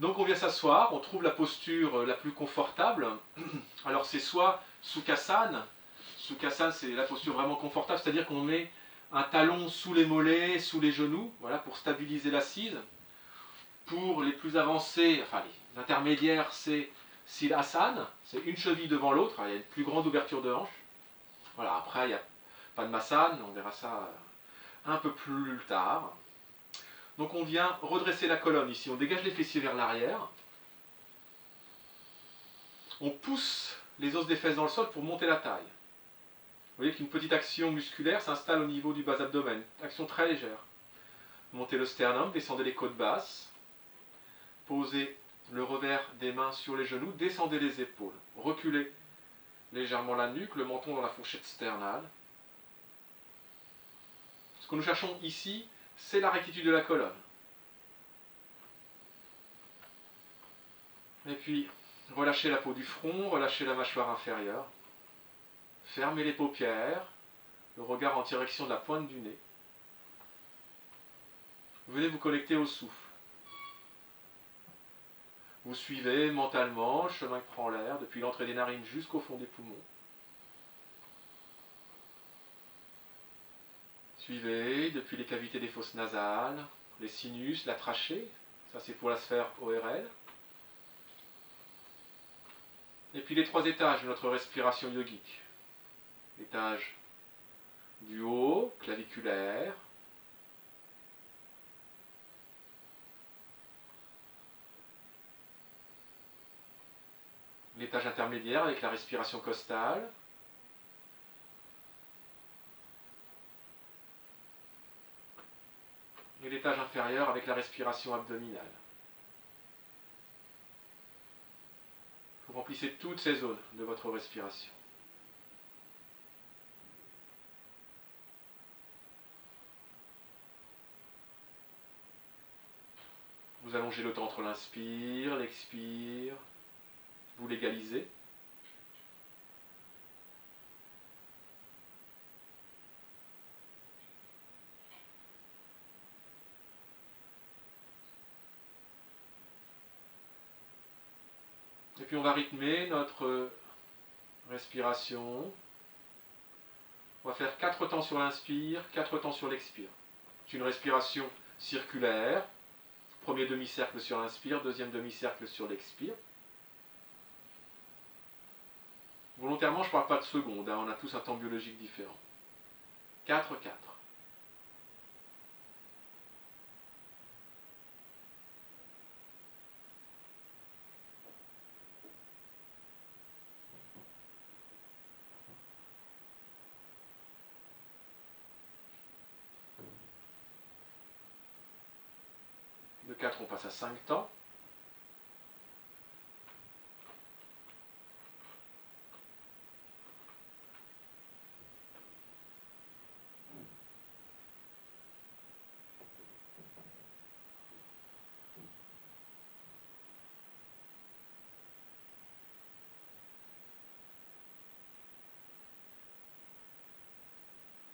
Donc on vient s'asseoir, on trouve la posture la plus confortable. Alors c'est soit Sukhasana. Sukhasana, c'est la posture vraiment confortable, c'est-à-dire qu'on met un talon sous les mollets, sous les genoux, voilà, pour stabiliser l'assise. Pour les plus avancés, enfin les intermédiaires, c'est Silasana, c'est une cheville devant l'autre, il y a une plus grande ouverture de hanche. Voilà, après il n'y a pas de Padmasana, on verra ça un peu plus tard. Donc on vient redresser la colonne ici, on dégage les fessiers vers l'arrière. On pousse les os des fesses dans le sol pour monter la taille. Vous voyez qu'une petite action musculaire s'installe au niveau du bas abdomen, action très légère. Montez le sternum, descendez les côtes basses, posez le revers des mains sur les genoux, descendez les épaules, reculez légèrement la nuque, le menton dans la fourchette sternale. Ce que nous cherchons ici, c'est la rectitude de la colonne. Et puis, relâchez la peau du front, relâchez la mâchoire inférieure. Fermez les paupières, le regard en direction de la pointe du nez. Venez vous connecter au souffle. Vous suivez mentalement le chemin que prend l'air depuis l'entrée des narines jusqu'au fond des poumons. Suivez depuis les cavités des fosses nasales, les sinus, la trachée. Ça c'est pour la sphère ORL. Et puis les 3 étages de notre respiration yogique. L'étage du haut, claviculaire. L'étage intermédiaire avec la respiration costale. Et l'étage inférieur avec la respiration abdominale. Vous remplissez toutes ces zones de votre respiration. Vous allongez le temps entre l'inspire, l'expire. Vous légalisez. Et puis on va rythmer notre respiration. On va faire 4 temps sur l'inspire, 4 temps sur l'expire. C'est une respiration circulaire. Premier demi-cercle sur l'inspire, deuxième demi-cercle sur l'expire. Volontairement, je ne parle pas de secondes, on a tous un temps biologique différent. 4, 4. De 4, on passe à 5 temps.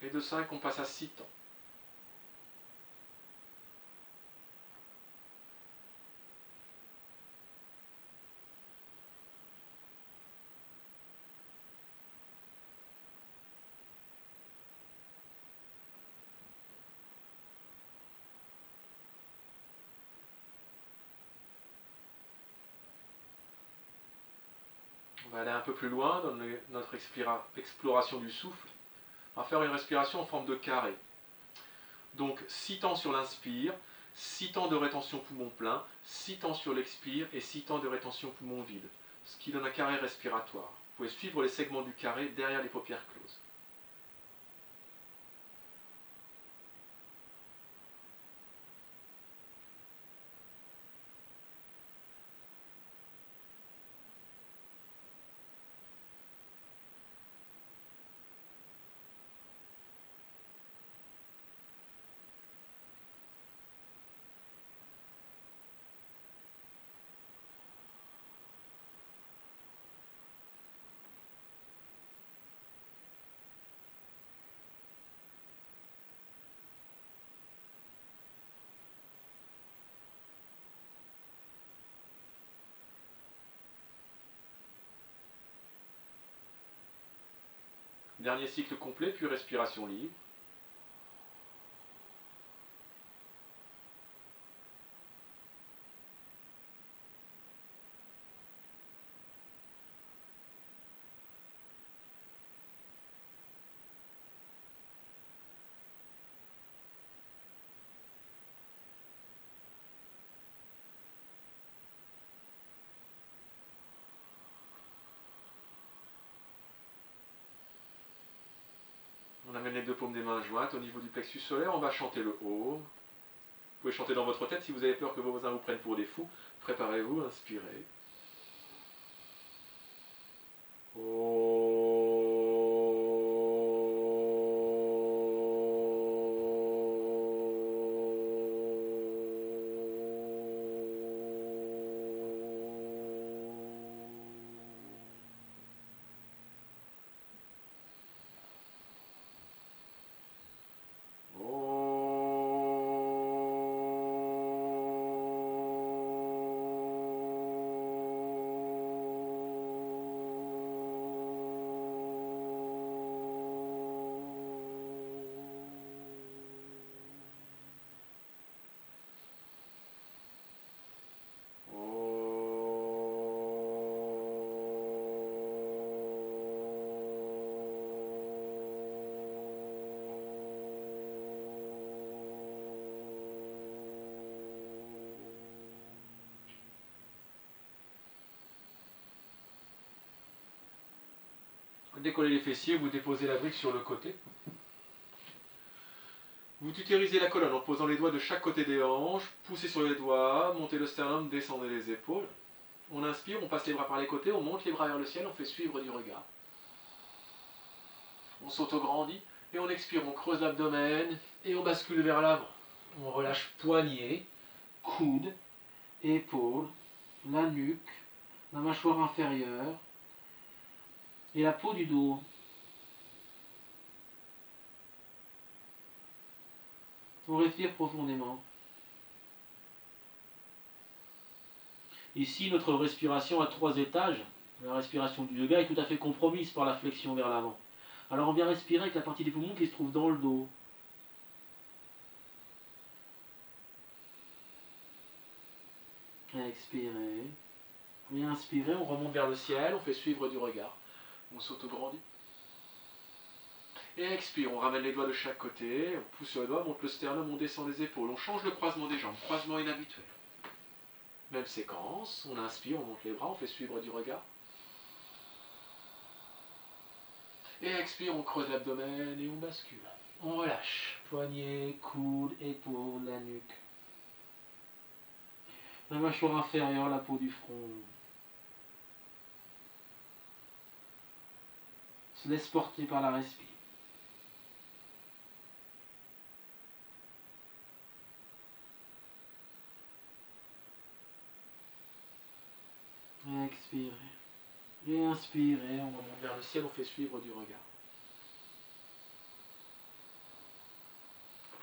Et de 5, on passe à 6 temps. On va aller un peu plus loin dans notre exploration du souffle. On va faire une respiration en forme de carré. Donc 6 temps sur l'inspire, 6 temps de rétention poumon plein, 6 temps sur l'expire et 6 temps de rétention poumon vide. Ce qui donne un carré respiratoire. Vous pouvez suivre les segments du carré derrière les paupières closes. Dernier cycle complet, puis respiration libre. On amène les deux paumes des mains jointes au niveau du plexus solaire, on va chanter le Om. Vous pouvez chanter dans votre tête si vous avez peur que vos voisins vous prennent pour des fous. Préparez-vous, inspirez. Décollez les fessiers, vous déposez la brique sur le côté. Vous tutérisez la colonne en posant les doigts de chaque côté des hanches, poussez sur les doigts, montez le sternum, descendez les épaules. On inspire, on passe les bras par les côtés, on monte les bras vers le ciel, on fait suivre du regard. On s'auto-grandit et on expire, on creuse l'abdomen et on bascule vers l'avant. On relâche poignets, coudes, épaules, la nuque, la mâchoire inférieure et la peau du dos. On respire profondément. Ici, notre respiration à 3 étages, la respiration du yoga, est tout à fait compromise par la flexion vers l'avant. Alors on vient respirer avec la partie des poumons qui se trouve dans le dos. Expirez. Et inspirez, on remonte vers le ciel, on fait suivre du regard. On s'auto-grandit. Et expire, on ramène les doigts de chaque côté, on pousse sur les doigts, on monte le sternum, on descend les épaules, on change le croisement des jambes, croisement inhabituel. Même séquence, on inspire, on monte les bras, on fait suivre du regard. Et expire, on creuse l'abdomen et on bascule. On relâche. Poignets, coudes, épaules, la nuque. La mâchoire inférieure, la peau du front. Se laisse porter par la respiration. Expirez. Et inspirez, on remonte vers le ciel, on fait suivre du regard.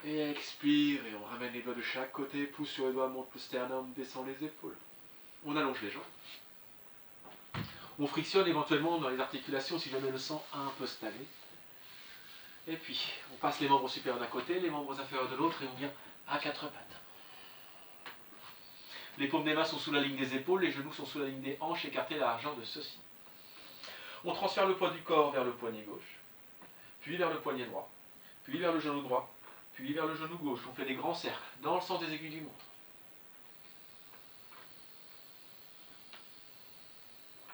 Et expire, et on ramène les doigts de chaque côté, pousse sur les doigts, monte le sternum, descend les épaules. On allonge les jambes. On frictionne éventuellement dans les articulations si jamais le sang a un peu stagné. Et puis, on passe les membres supérieurs d'un côté, les membres inférieurs de l'autre, et on vient à 4 pattes. Les paumes des mains sont sous la ligne des épaules, les genoux sont sous la ligne des hanches, écartés à la largeur de ceci. On transfère le poids du corps vers le poignet gauche, puis vers le poignet droit, puis vers le genou droit, puis vers le genou gauche. On fait des grands cercles dans le sens des aiguilles du montre.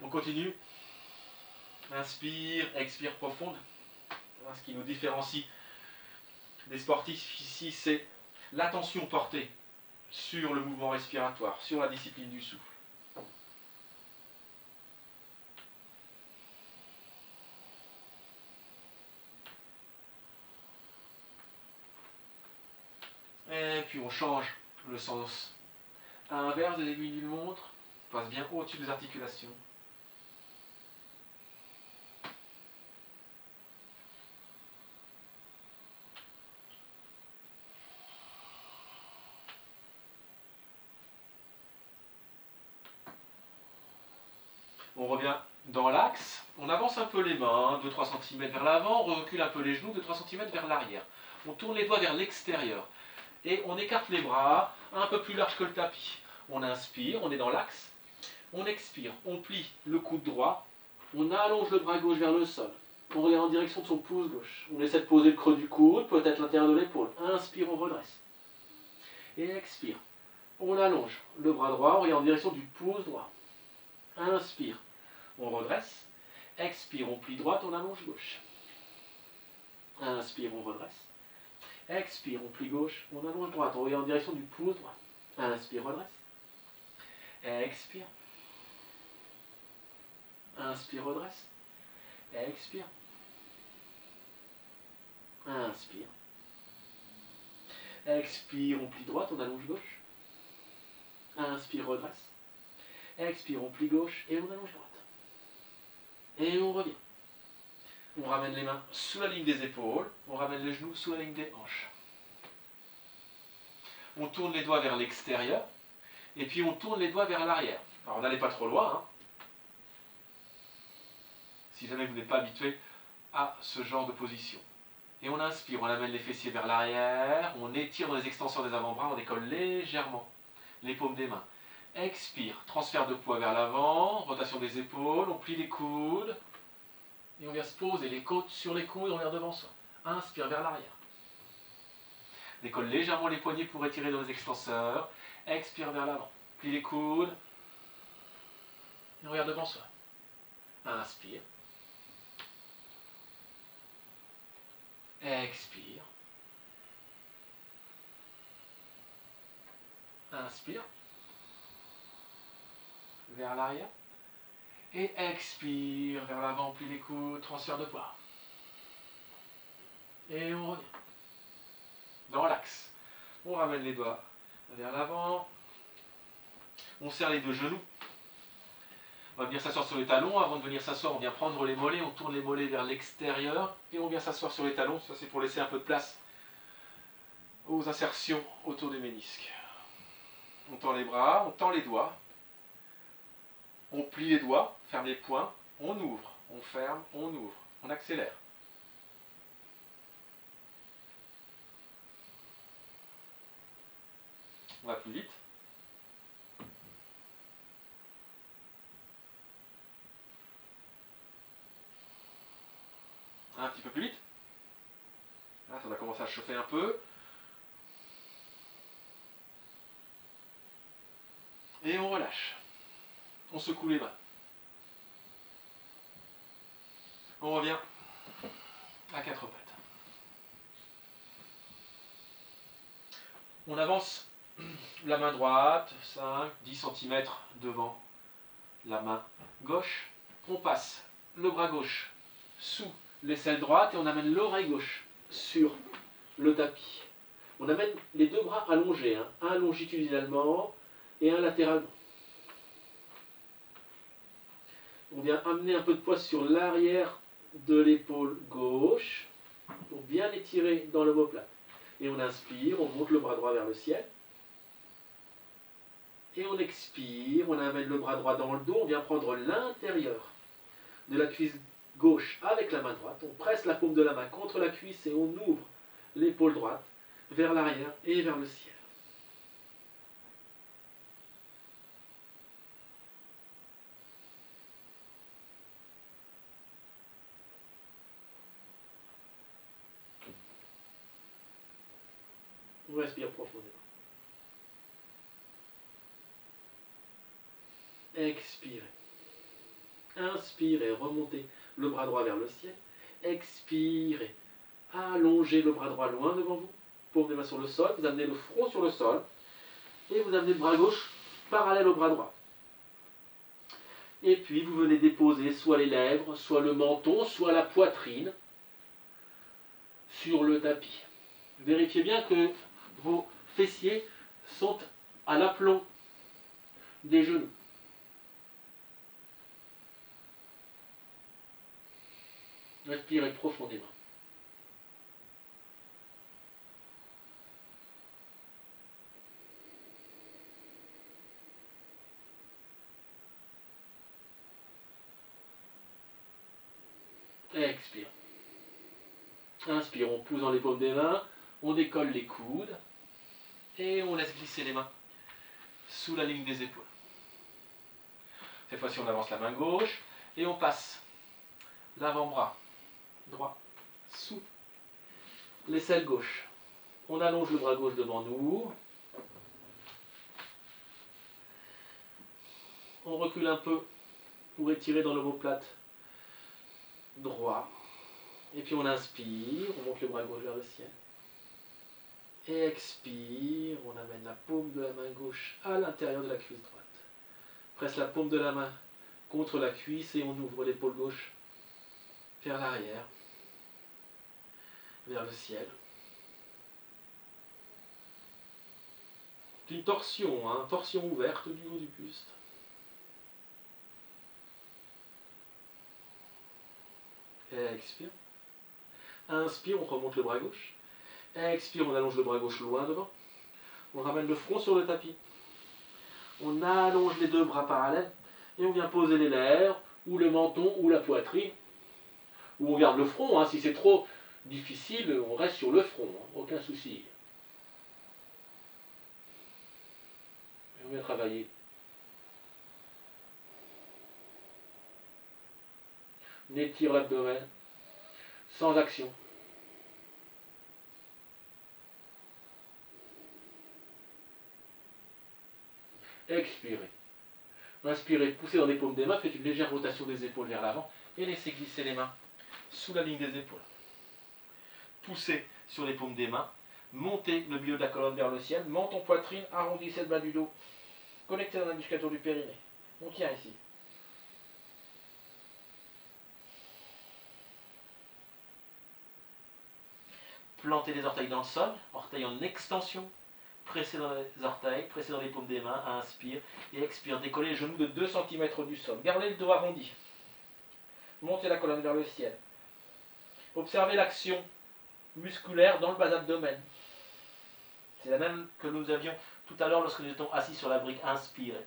On continue. Inspire, expire profonde. Ce qui nous différencie des sportifs ici, c'est l'attention portée sur le mouvement respiratoire, sur la discipline du souffle. Et puis on change le sens inverse des aiguilles d'une montre, on passe bien au-dessus des articulations. On revient dans l'axe, on avance un peu les mains, 2-3 cm vers l'avant, on recule un peu les genoux, 2-3 cm vers l'arrière. On tourne les doigts vers l'extérieur. Et on écarte les bras un peu plus large que le tapis. On inspire, on est dans l'axe. On expire, on plie le coude droit. On allonge le bras gauche vers le sol. On regarde en direction de son pouce gauche. On essaie de poser le creux du coude, peut-être l'intérieur de l'épaule. Inspire, on redresse. Et expire. On allonge le bras droit, on regarde en direction du pouce droit. Inspire, on redresse. Expire, on plie droite, on allonge gauche. Inspire, on redresse. Expire, on plie gauche, on allonge droite, on regarde en direction du pouce droit. Inspire, redresse. Expire. Inspire, redresse. Expire. Inspire. Expire, on plie droite, on allonge gauche. Inspire, redresse. Expire, on plie gauche et on allonge droite. Et on revient. On ramène les mains sous la ligne des épaules, on ramène les genoux sous la ligne des hanches. On tourne les doigts vers l'extérieur, et puis on tourne les doigts vers l'arrière. Alors n'allez pas trop loin, hein, si jamais vous n'êtes pas habitué à ce genre de position. Et on inspire, on amène les fessiers vers l'arrière, on étire dans les extensions des avant-bras, on décolle légèrement les paumes des mains. Expire, transfert de poids vers l'avant, rotation des épaules, on plie les coudes, et on vient se poser les côtes sur les coudes, on regarde devant soi. Inspire vers l'arrière. Décolle légèrement les poignets pour étirer dans les extenseurs. Expire vers l'avant. Plie les coudes. Et on regarde devant soi. Inspire. Expire. Inspire. Vers l'arrière. Et expire vers l'avant, plie les coudes, transfert de poids. Et on revient. Dans l'axe. On ramène les doigts vers l'avant. On serre les deux genoux. On va venir s'asseoir sur les talons. Avant de venir s'asseoir, on vient prendre les mollets. On tourne les mollets vers l'extérieur. Et on vient s'asseoir sur les talons. Ça, c'est pour laisser un peu de place aux insertions autour du ménisque. On tend les bras, on tend les doigts. On plie les doigts, ferme les poings. On ouvre, on ferme, on ouvre. On accélère. On va plus vite. Un petit peu plus vite. Là, ça va commencer à chauffer un peu. Et on relâche. On secoue les mains. On revient à quatre pattes. On avance la main droite, 5-10 cm devant la main gauche. On passe le bras gauche sous l'aisselle droite et on amène l'oreille gauche sur le tapis. On amène les deux bras allongés, hein, un longitudinalement et un latéralement. On vient amener un peu de poids sur l'arrière de l'épaule gauche pour bien étirer dans l'omoplate. Et on inspire, on monte le bras droit vers le ciel. Et on expire, on amène le bras droit dans le dos, on vient prendre l'intérieur de la cuisse gauche avec la main droite. On presse la paume de la main contre la cuisse et on ouvre l'épaule droite vers l'arrière et vers le ciel. On respire profondément. Expirez. Inspirez, remontez le bras droit vers le ciel. Expirez. Allongez le bras droit loin devant vous. Paume des mains sur le sol. Vous amenez le front sur le sol. Et vous amenez le bras gauche parallèle au bras droit. Et puis vous venez déposer soit les lèvres, soit le menton, soit la poitrine sur le tapis. Vérifiez bien que vos fessiers sont à l'aplomb des genoux. Respirez profondément. Expire. Inspire, on pousse dans les paumes des mains, on décolle les coudes et on laisse glisser les mains sous la ligne des épaules. Cette fois-ci, on avance la main gauche et on passe l'avant-bras droit sous l'aisselle gauche. On allonge le bras gauche devant nous. On recule un peu pour étirer dans l'omoplate droit. Et puis on inspire, on monte le bras gauche vers le ciel. Et expire, on amène la paume de la main gauche à l'intérieur de la cuisse droite. Presse la paume de la main contre la cuisse et on ouvre l'épaule gauche vers l'arrière, vers le ciel. C'est une torsion, hein, torsion ouverte du haut du buste. Expire. Inspire, on remonte le bras gauche. Expire, on allonge le bras gauche loin devant. On ramène le front sur le tapis. On allonge les deux bras parallèles et on vient poser les lèvres, ou le menton, ou la poitrine. Ou on garde le front, hein. Si c'est trop difficile, on reste sur le front, hein. Aucun souci. Et on vient travailler. On étire l'abdomen, sans action. Expirez. Inspirez, poussez dans les paumes des mains, faites une légère rotation des épaules vers l'avant et laissez glisser les mains sous la ligne des épaules. Poussez sur les paumes des mains, montez le milieu de la colonne vers le ciel, menton poitrine, arrondissez le bas du dos, connectez l'indicateur du périnée. On tient ici. Plantez les orteils dans le sol, orteils en extension. Pressez dans les orteils, pressez dans les paumes des mains, inspire et expire. Décollez les genoux de 2 cm du sol. Gardez le dos arrondi. Montez la colonne vers le ciel. Observez l'action musculaire dans le bas abdomen. C'est la même que nous avions tout à l'heure lorsque nous étions assis sur la brique. Inspirez.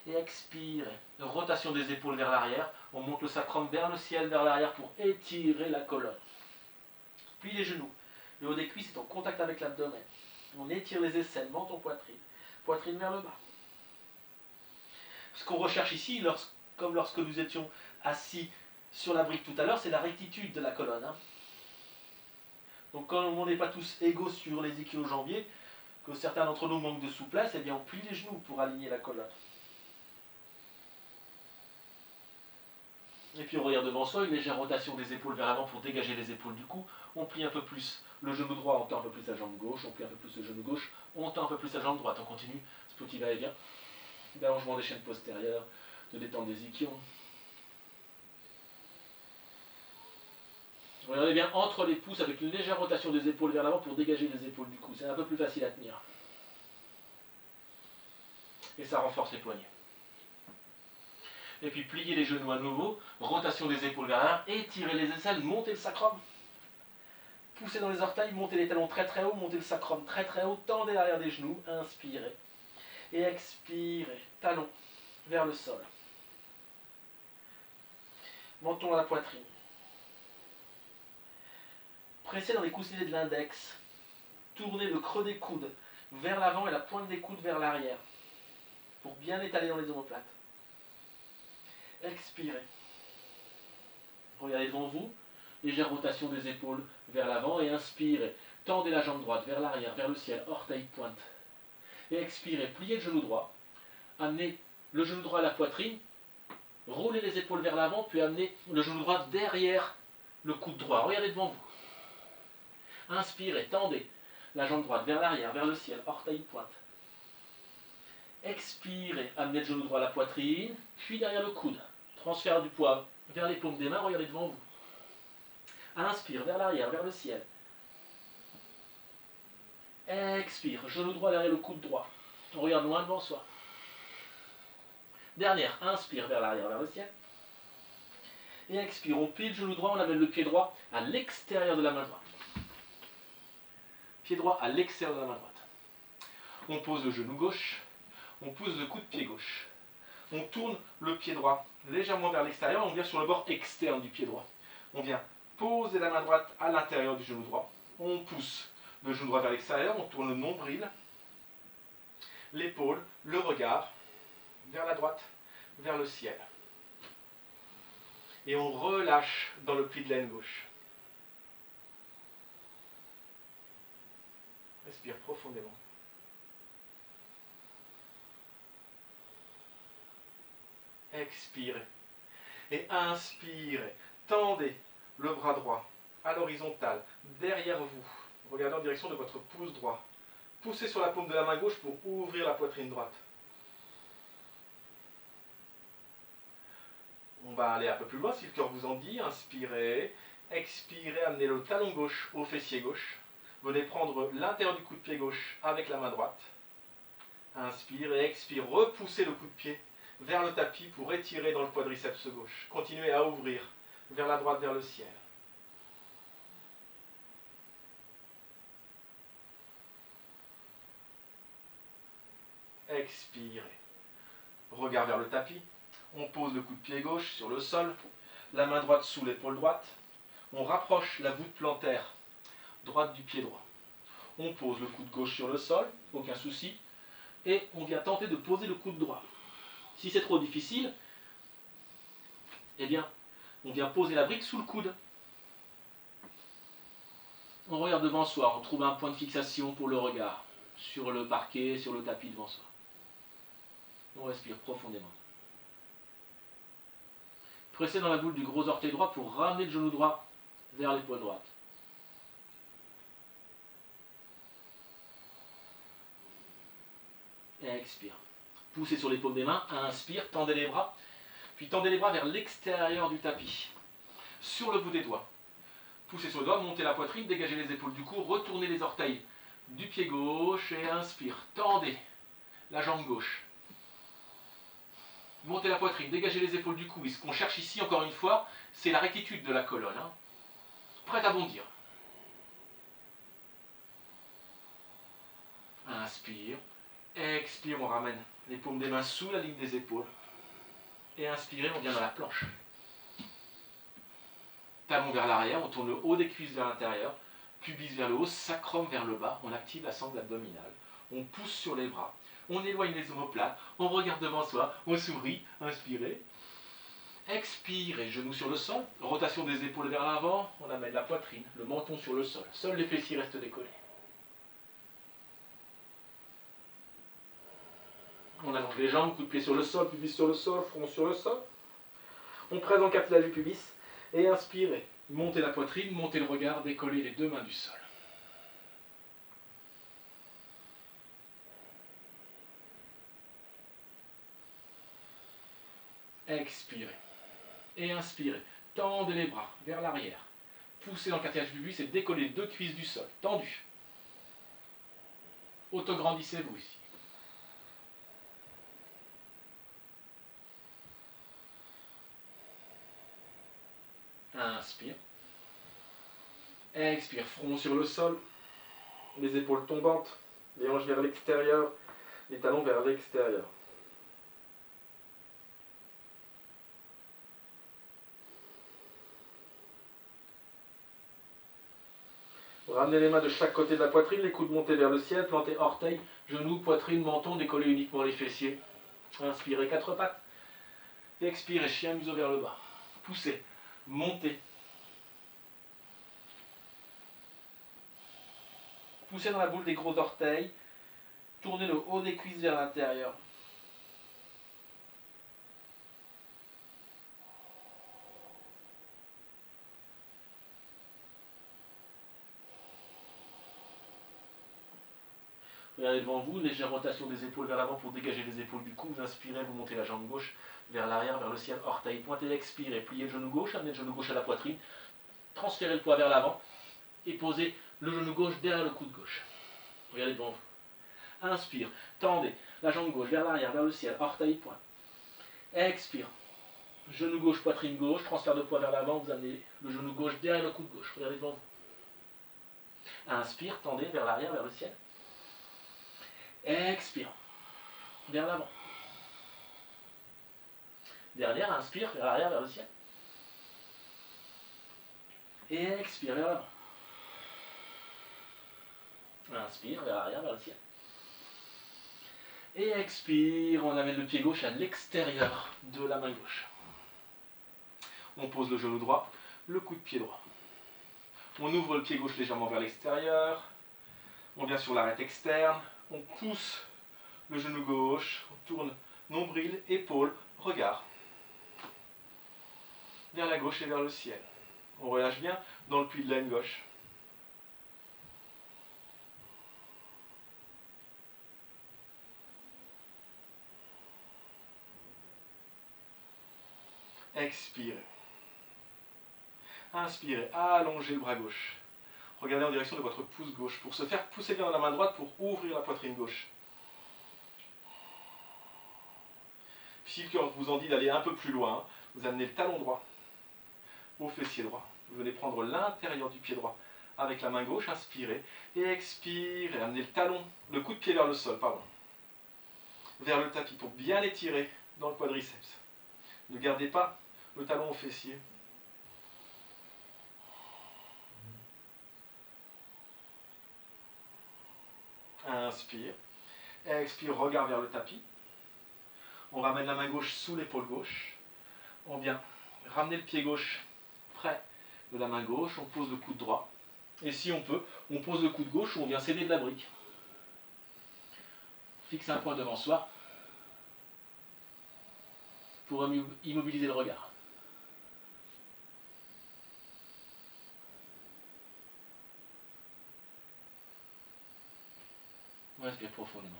Et expirez. Rotation des épaules vers l'arrière. On monte le sacrum vers le ciel, vers l'arrière pour étirer la colonne. Puis les genoux. Le haut des cuisses est en contact avec l'abdomen. On étire les aisselles, menton poitrine. Poitrine vers le bas. Ce qu'on recherche ici, comme lorsque nous étions assis sur la brique tout à l'heure, c'est la rectitude de la colonne. Hein. Donc quand on n'est pas tous égaux sur les ischio-jambiers, que certains d'entre nous manquent de souplesse, eh bien on plie les genoux pour aligner la colonne. Et puis on regarde devant soi, une légère rotation des épaules vers l'avant pour dégager les épaules du cou. On plie un peu plus le genou droit, on tend un peu plus la jambe gauche, on plie un peu plus le genou gauche, on tend un peu plus la jambe droite. On continue ce petit va-et-vient d'allongement des chaînes postérieures, de détente des ischions. Regardez bien entre les pouces avec une légère rotation des épaules vers l'avant pour dégager les épaules du cou. C'est un peu plus facile à tenir. Et ça renforce les poignets. Et puis pliez les genoux à nouveau, rotation des épaules vers l'arrière, étirez les aisselles, montez le sacrum. Poussez dans les orteils, montez les talons très très haut, montez le sacrum très très haut, tendez l'arrière des genoux, inspirez. Et expirez, talons vers le sol. Menton à la poitrine. Pressez dans les coussinets de l'index. Tournez le creux des coudes vers l'avant et la pointe des coudes vers l'arrière. Pour bien étaler dans les omoplates. Expirez. Regardez devant vous. Légère rotation des épaules vers l'avant et inspirez. Tendez la jambe droite vers l'arrière, vers le ciel, orteil pointe. Et expirez, pliez le genou droit. Amenez le genou droit à la poitrine. Roulez les épaules vers l'avant, puis amenez le genou droit derrière le coude droit. Regardez devant vous. Inspirez, tendez la jambe droite vers l'arrière, vers le ciel, orteil pointe. Expirez, amenez le genou droit à la poitrine, puis derrière le coude. Transfert du poids vers les paumes des mains, regardez devant vous. Inspire, vers l'arrière, vers le ciel. Expire, genou droit derrière le coude droit. On regarde loin devant soi. Dernière, inspire vers l'arrière, vers le ciel. Et expire, on plie le genou droit, on amène le pied droit à l'extérieur de la main droite. Pied droit à l'extérieur de la main droite. On pose le genou gauche, on pousse le coude pied gauche. On tourne le pied droit légèrement vers l'extérieur, on vient sur le bord externe du pied droit. On vient poser la main droite à l'intérieur du genou droit. On pousse le genou droit vers l'extérieur, on tourne le nombril, l'épaule, le regard, vers la droite, vers le ciel. Et on relâche dans le pli de l'aine gauche. Respire profondément. Expirez. Et inspirez. Tendez le bras droit à l'horizontale, derrière vous. Regardez en direction de votre pouce droit. Poussez sur la paume de la main gauche pour ouvrir la poitrine droite. On va aller un peu plus loin si le cœur vous en dit. Inspirez. Expirez. Amenez le talon gauche au fessier gauche. Venez prendre l'intérieur du coup de pied gauche avec la main droite. Inspire et expire. Repoussez le coup de pied vers le tapis pour étirer dans le quadriceps gauche. Continuez à ouvrir vers la droite, vers le ciel. Expirez. Regard vers le tapis. On pose le coup de pied gauche sur le sol. La main droite sous l'épaule droite. On rapproche la voûte plantaire droite du pied droit. On pose le coude gauche sur le sol, aucun souci. Et on vient tenter de poser le coude droit. Si c'est trop difficile, eh bien, on vient poser la brique sous le coude. On regarde devant soi, on trouve un point de fixation pour le regard, sur le parquet, sur le tapis devant soi. On respire profondément. Pressez dans la boule du gros orteil droit pour ramener le genou droit vers l'épaule droite. Et expire. Poussez sur les paumes des mains, inspire, tendez les bras, puis tendez les bras vers l'extérieur du tapis, sur le bout des doigts. Poussez sur le doigt, montez la poitrine, dégagez les épaules du cou, retournez les orteils du pied gauche et inspire. Tendez la jambe gauche. Montez la poitrine, dégagez les épaules du cou. Et ce qu'on cherche ici, encore une fois, c'est la rectitude de la colonne. Prête à bondir. Inspire. Expire, on ramène les paumes des mains sous la ligne des épaules. Et inspirez, on vient dans la planche. Talon vers l'arrière, on tourne le haut des cuisses vers l'intérieur, pubis vers le haut, sacrum vers le bas, on active la sangle abdominale. On pousse sur les bras, on éloigne les omoplates, on regarde devant soi, on sourit, inspirez. Expirez, genoux sur le sol, rotation des épaules vers l'avant, on amène la poitrine, le menton sur le sol. Seuls les fessiers restent décollés. On allonge les jambes, coup de pied sur le sol, pubis sur le sol, front sur le sol. On presse en cartilage du pubis et inspirez. Montez la poitrine, montez le regard, décollez les deux mains du sol. Expirez. Et inspirez. Tendez les bras vers l'arrière. Poussez dans le cartilage du pubis et décollez les deux cuisses du sol. Tendu. Autograndissez-vous ici. Inspire. Expire, front sur le sol, les épaules tombantes, les hanches vers l'extérieur, les talons vers l'extérieur. Ramenez les mains de chaque côté de la poitrine, les coudes montés vers le ciel, plantez orteils, genoux, poitrine, menton, décollez uniquement les fessiers. Inspirez, quatre pattes. Expirez, chien museau vers le bas. Poussez, montez. Poussez dans la boule des gros orteils. Tournez le haut des cuisses vers l'intérieur. Regardez devant vous, légère rotation des épaules vers l'avant pour dégager les épaules du cou. Vous inspirez, vous montez la jambe gauche vers l'arrière, vers le ciel, orteil pointé, expirez, pliez le genou gauche, amenez le genou gauche à la poitrine, transférez le poids vers l'avant et posez le genou gauche derrière le coude gauche. Regardez devant vous. Inspire, tendez la jambe gauche vers l'arrière, vers le ciel, orteil pointe. Expire, genou gauche, poitrine gauche, transfert de poids vers l'avant, vous amenez le genou gauche derrière le coude gauche. Regardez devant vous. Inspire, tendez vers l'arrière, vers le ciel. Expire, vers l'avant. Dernière, inspire, vers l'arrière, vers le ciel. Et expire vers l'avant. Inspire vers l'arrière, vers le ciel. Et expire, on amène le pied gauche à l'extérieur de la main gauche. On pose le genou droit, le coup de pied droit. On ouvre le pied gauche légèrement vers l'extérieur. On vient sur l'arête externe. On pousse le genou gauche. On tourne nombril, épaule, regard. Vers la gauche et vers le ciel. On relâche bien dans le pli de l'aine gauche. Expirez. Inspirez, allongez le bras gauche. Regardez en direction de votre pouce gauche pour se faire pousser bien dans la main droite pour ouvrir la poitrine gauche. Si le cœur vous en dit d'aller un peu plus loin, vous amenez le talon droit au fessier droit. Vous venez prendre l'intérieur du pied droit avec la main gauche, inspirez et expirez. Amenez le talon, le coup de pied vers le sol, vers le tapis pour bien étirer dans le quadriceps. Ne gardez pas le talon au fessier. Inspire. Expire, regard vers le tapis. On ramène la main gauche sous l'épaule gauche. On vient ramener le pied gauche près de la main gauche. On pose le coude droit. Et si on peut, on pose le coude gauche ou on vient céder de la brique. Fixe un point devant soi pour immobiliser le regard. On respire profondément.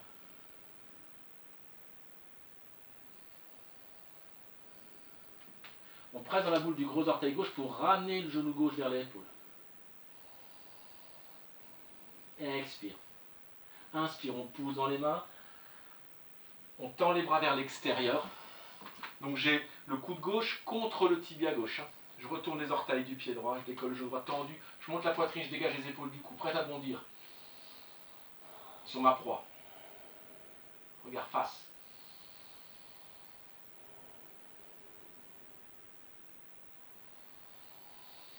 On presse dans la boule du gros orteil gauche pour ramener le genou gauche vers l'épaule. Expire. Inspire, on pousse dans les mains. On tend les bras vers l'extérieur. Donc j'ai le coude gauche contre le tibia gauche. Je retourne les orteils du pied droit, je décolle le genou droit tendu. Je monte la poitrine, je dégage les épaules du cou, prêt à bondir sur ma proie. Regard face.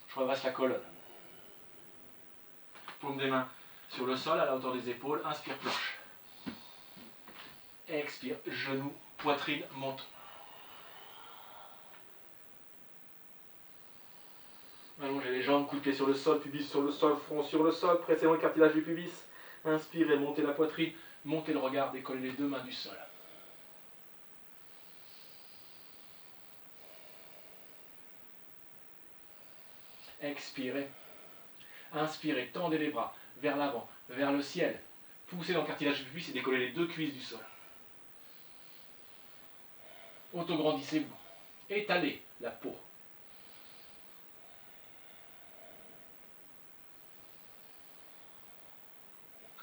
Je redresse la colonne. Paume des mains sur le sol à la hauteur des épaules. Inspire, planche. Expire, genou, poitrine, menton. Allongez les jambes, coude pied sur le sol, pubis sur le sol, front sur le sol, pressez dans le cartilage du pubis. Inspirez, montez la poitrine, montez le regard, décollez les deux mains du sol. Expirez. Inspirez, tendez les bras vers l'avant, vers le ciel. Poussez dans le cartilage du pubis et décollez les deux cuisses du sol. Autograndissez-vous. Étalez la peau.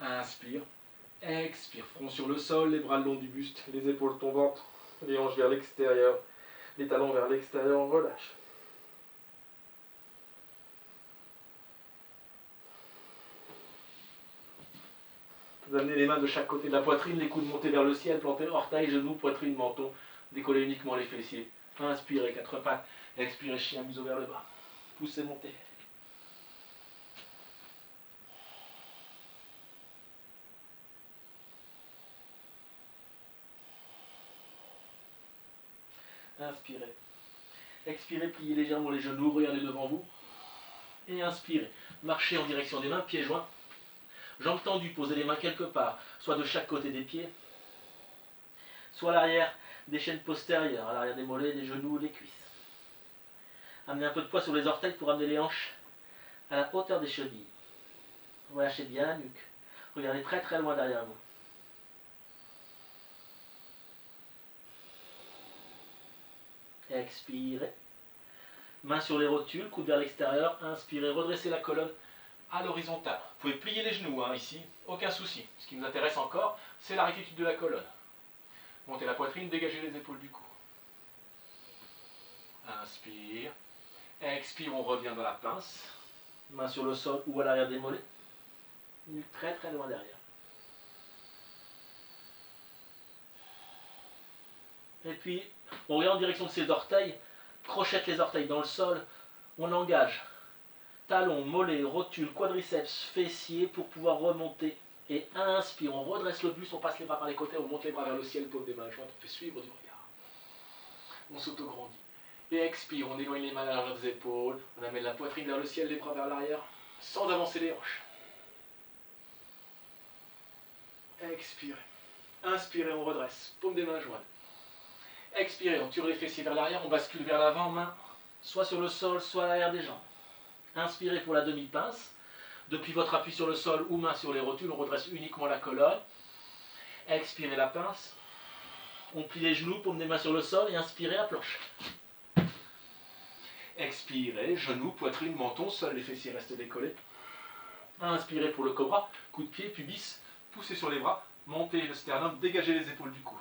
Inspire. Expire. Front sur le sol, les bras le long du buste, les épaules tombantes, les hanches vers l'extérieur, les talons vers l'extérieur, on relâche. Vous amenez les mains de chaque côté de la poitrine, les coudes montés vers le ciel, plantez orteils, genoux, poitrine, menton, décollez uniquement les fessiers. Inspirez, quatre pattes, expirez, chien, museau vers le bas. Poussez, montez. Inspirez. Expirez, pliez légèrement les genoux, regardez devant vous. Et inspirez. Marchez en direction des mains, pieds joints. Jambes tendues, posez les mains quelque part, soit de chaque côté des pieds, soit à l'arrière des chaînes postérieures, à l'arrière des mollets, des genoux, des cuisses. Amenez un peu de poids sur les orteils pour amener les hanches à la hauteur des chevilles. Relâchez bien la nuque. Regardez très très loin derrière vous. Expirez. Main sur les rotules, coude vers l'extérieur. Inspirez, redressez la colonne à l'horizontale. Vous pouvez plier les genoux ici, aucun souci. Ce qui nous intéresse encore, c'est la rectitude de la colonne. Montez la poitrine, dégagez les épaules du cou. Inspire. Expire, on revient dans la pince. Main sur le sol ou à l'arrière des mollets. Nuque très très loin derrière. Et puis, on regarde en direction de ses orteils, crochette les orteils dans le sol, on engage talons, mollets, rotules, quadriceps, fessiers pour pouvoir remonter. Et inspire, on redresse le buste, on passe les bras par les côtés, on monte les bras vers le ciel, paume des mains jointes, on fait suivre du regard. On s'auto-grandit. Et expire, on éloigne les mains à l'arrière des épaules, on amène la poitrine vers le ciel, les bras vers l'arrière, sans avancer les hanches. Expirez. Inspirez, on redresse, paume des mains jointes. Expirez, on tire les fessiers vers l'arrière, on bascule vers l'avant, main soit sur le sol, soit à l'arrière des jambes. Inspirez pour la demi-pince. Depuis votre appui sur le sol ou main sur les rotules, on redresse uniquement la colonne. Expirez la pince. On plie les genoux, paume des mains sur le sol et inspirez à planche. Expirez, genoux, poitrine, menton, seuls les fessiers restent décollés. Inspirez pour le cobra, coup de pied, pubis, poussez sur les bras, montez le sternum, dégagez les épaules du cou.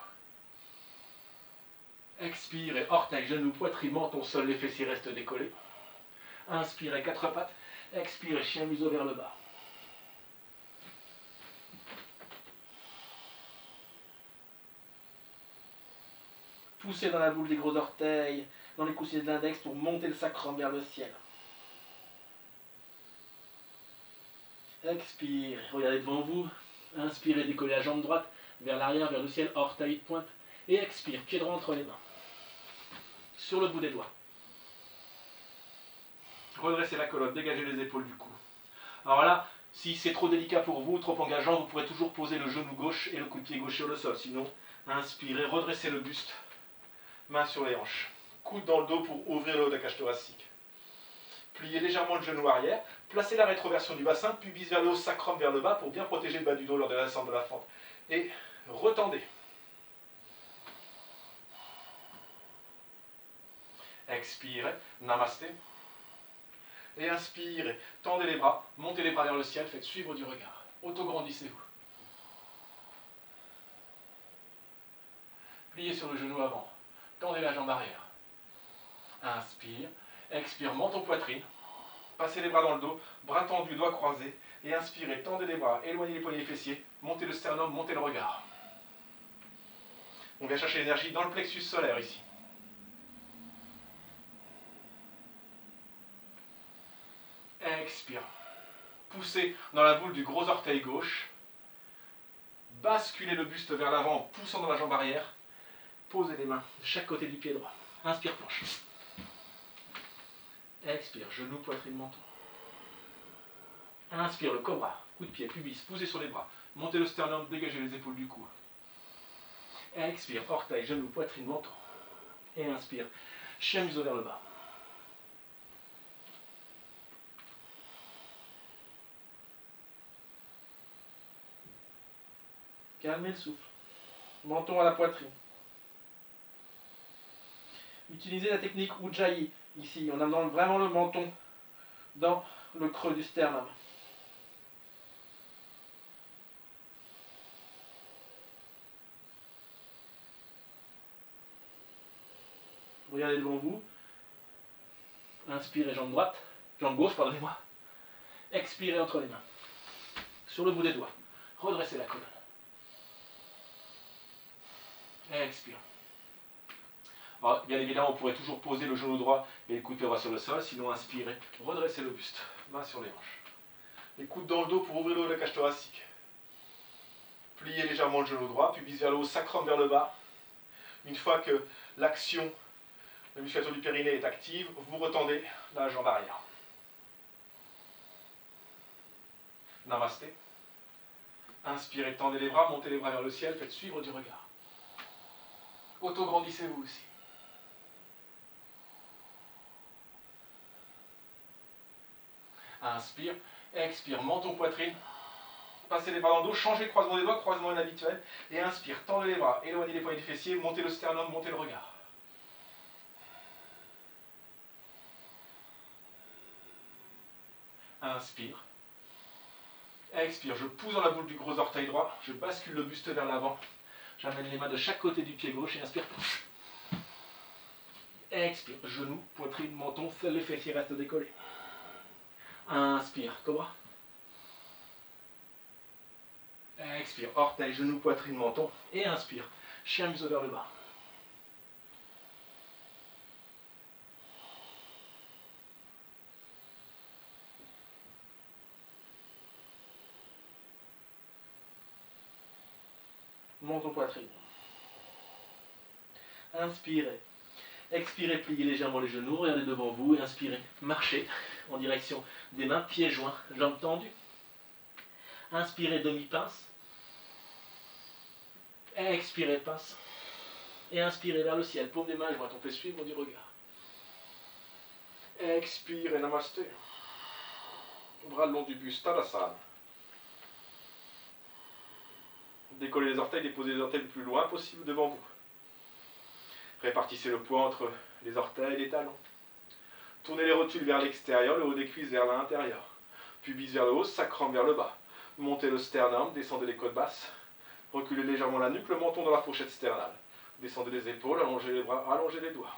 Expirez, orteil, genoux, poitrine, menton, seuls les fessiers restent décollés. Inspirez, quatre pattes. Expirez, chien museau vers le bas. Poussez dans la boule des gros orteils, dans les coussinets de l'index pour monter le sacrum vers le ciel. Expirez, regardez devant vous. Inspirez, décollez la jambe droite vers l'arrière, vers le ciel, orteil de pointe. Et expire, pied droit entre les mains. Sur le bout des doigts. Redressez la colonne, dégagez les épaules du cou. Alors là, si c'est trop délicat pour vous, trop engageant, vous pourrez toujours poser le genou gauche et le coup de pied gauche sur le sol. Sinon, inspirez, redressez le buste, main sur les hanches. Coude dans le dos pour ouvrir le haut de la cage thoracique. Pliez légèrement le genou arrière, placez la rétroversion du bassin, pubis vers le haut, sacrum vers le bas pour bien protéger le bas du dos lors de la descente de la fente. Et retendez. Expirez, namasté. Et inspirez, tendez les bras, montez les bras vers le ciel, faites suivre du regard. Auto-grandissez-vous. Pliez sur le genou avant, tendez la jambe arrière. Inspire, expire, menton poitrine. Passez les bras dans le dos, bras tendus, doigts croisés. Et inspirez, tendez les bras, éloignez les poignets fessiers, montez le sternum, montez le regard. On vient chercher l'énergie dans le plexus solaire ici. Expire. Poussez dans la boule du gros orteil gauche. Basculez le buste vers l'avant en poussant dans la jambe arrière. Posez les mains de chaque côté du pied droit. Inspire, planche. Expire, genou, poitrine, menton. Inspire, le cobra, coup de pied, pubis, poussez sur les bras. Montez le sternum, dégagez les épaules du cou. Expire, orteil, genou, poitrine, menton. Et inspire, chien museau vers le bas. Calmez le souffle. Menton à la poitrine. Utilisez la technique Ujjayi ici, en amenant vraiment le menton dans le creux du sternum. Regardez devant vous. Inspirez, jambe droite, jambe gauche, pardonnez-moi. Expirez entre les mains. Sur le bout des doigts. Redressez la colonne. Expire. Alors, bien évidemment, on pourrait toujours poser le genou droit et le coude de pied droit sur le sol, sinon inspirez, redressez le buste, main sur les hanches. Les coudes dans le dos pour ouvrir le haut de la cage thoracique. Pliez légèrement le genou droit, pubis vers le haut, sacrum vers le bas. Une fois que l'action de la musculature du périnée est active, vous retendez la jambe arrière. Namasté. Inspirez, tendez les bras, montez les bras vers le ciel, faites suivre du regard. Auto-grandissez-vous aussi. Inspire, expire, menton, poitrine. Passez les bras dans le dos, changez le croisement des doigts, croisement inhabituel. Et inspire, tendez les bras, éloignez les poignets des fessiers, montez le sternum, montez le regard. Inspire. Expire, je pousse dans la boule du gros orteil droit, je bascule le buste vers l'avant. J'amène les mains de chaque côté du pied gauche et inspire. Expire, genoux, poitrine, menton, seuls les fessiers restent décollés. Inspire, cobra. Expire, orteil, genou, poitrine, menton. Et inspire, chien museau vers le bas. menton, poitrine. Inspirez. Expirez, pliez légèrement les genoux, regardez devant vous et inspirez. Marchez en direction des mains, pieds joints, jambes tendues. Inspirez, demi-pince. Expirez, pince. Et inspirez vers le ciel, paume des mains jointes, on fait suivre du regard. Expirez, namasté. Bras le long du buste, Tadasana. Décollez les orteils, déposez les orteils le plus loin possible devant vous. Répartissez le poids entre les orteils et les talons. Tournez les rotules vers l'extérieur, le haut des cuisses vers l'intérieur. Pubis vers le haut, sacrum vers le bas. Montez le sternum, descendez les côtes basses. Reculez légèrement la nuque, le menton dans la fourchette sternale. Descendez les épaules, allongez les bras, allongez les doigts.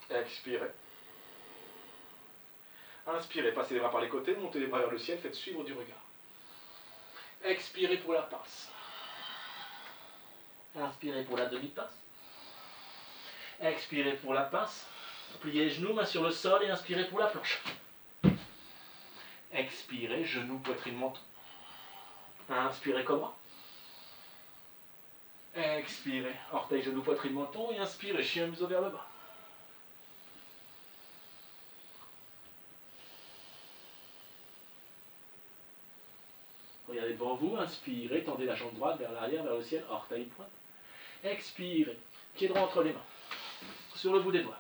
Expirez. Inspirez, passez les bras par les côtés, montez les bras vers le ciel, faites suivre du regard. Expirez pour la pince. Inspirez pour la demi-pince. Expirez pour la pince. Pliez les genoux, mains sur le sol et inspirez pour la planche. Expirez, genoux, poitrine, menton. Inspirez, cobra. Expirez, orteil, genoux, poitrine, menton et inspirez, chien museau vers le bas. Regardez devant vous, inspirez, tendez la jambe droite vers l'arrière, vers le ciel, orteil, pointe. Expirez, pied droit entre les mains, sur le bout des doigts.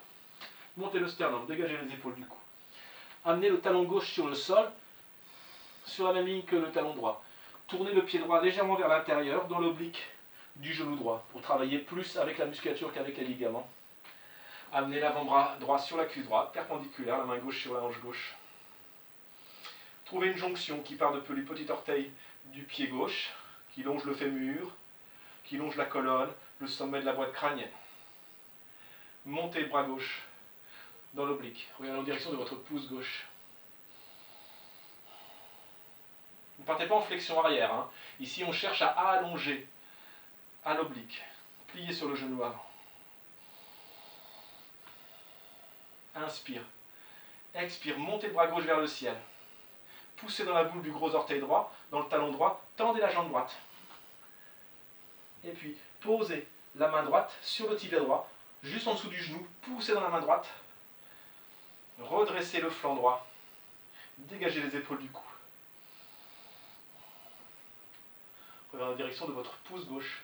Montez le sternum, dégagez les épaules du cou. Amenez le talon gauche sur le sol, sur la même ligne que le talon droit. Tournez le pied droit légèrement vers l'intérieur, dans l'oblique du genou droit, pour travailler plus avec la musculature qu'avec les ligaments. Amenez l'avant-bras droit sur la cuisse droite, perpendiculaire, la main gauche sur la hanche gauche. Trouvez une jonction qui part depuis le petit orteil du pied gauche, qui longe le fémur, qui longe la colonne, le sommet de la boîte crânienne. Montez le bras gauche dans l'oblique. Regardez en direction de votre pouce gauche. Ne partez pas en flexion arrière. Hein. Ici, on cherche à allonger à l'oblique. Pliez sur le genou avant. Inspire. Expire. Montez le bras gauche vers le ciel. Poussez dans la boule du gros orteil droit, dans le talon droit. Tendez la jambe droite. Et puis, posez la main droite sur le tibia droit, juste en dessous du genou. Poussez dans la main droite. Redressez le flanc droit. Dégagez les épaules du cou. Regardez en direction de votre pouce gauche.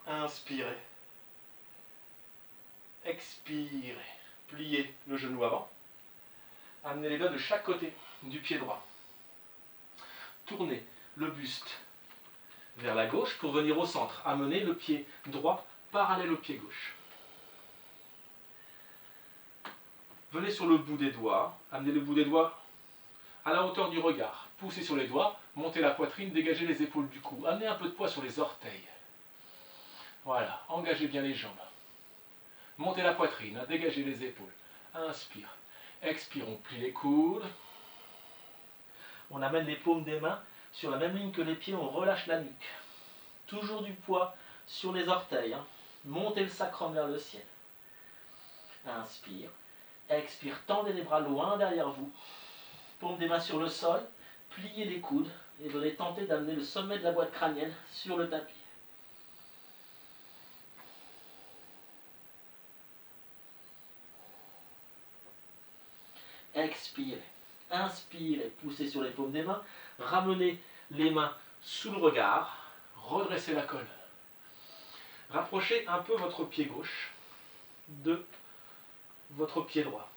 Inspirez. Expirez. Pliez le genou avant. Amenez les doigts de chaque côté du pied droit. Tournez le buste vers la gauche pour venir au centre. Amenez le pied droit parallèle au pied gauche. Venez sur le bout des doigts. Amenez le bout des doigts à la hauteur du regard. Poussez sur les doigts. Montez la poitrine. Dégagez les épaules du cou. Amenez un peu de poids sur les orteils. Voilà. Engagez bien les jambes. Montez la poitrine. Dégagez les épaules. Inspire. Expire. On plie les coudes. On amène les paumes des mains sur la même ligne que les pieds. On relâche la nuque. Toujours du poids sur les orteils. Hein. Montez le sacrum vers le ciel. Inspire. Expire. Tendez les bras loin derrière vous. Paume des mains sur le sol. Pliez les coudes. Et venez tenter d'amener le sommet de la boîte crânienne sur le tapis. Expirez. Inspirez. Poussez sur les paumes des mains. Ramenez les mains sous le regard. Redressez la colonne. Rapprochez un peu votre pied gauche de votre pied droit.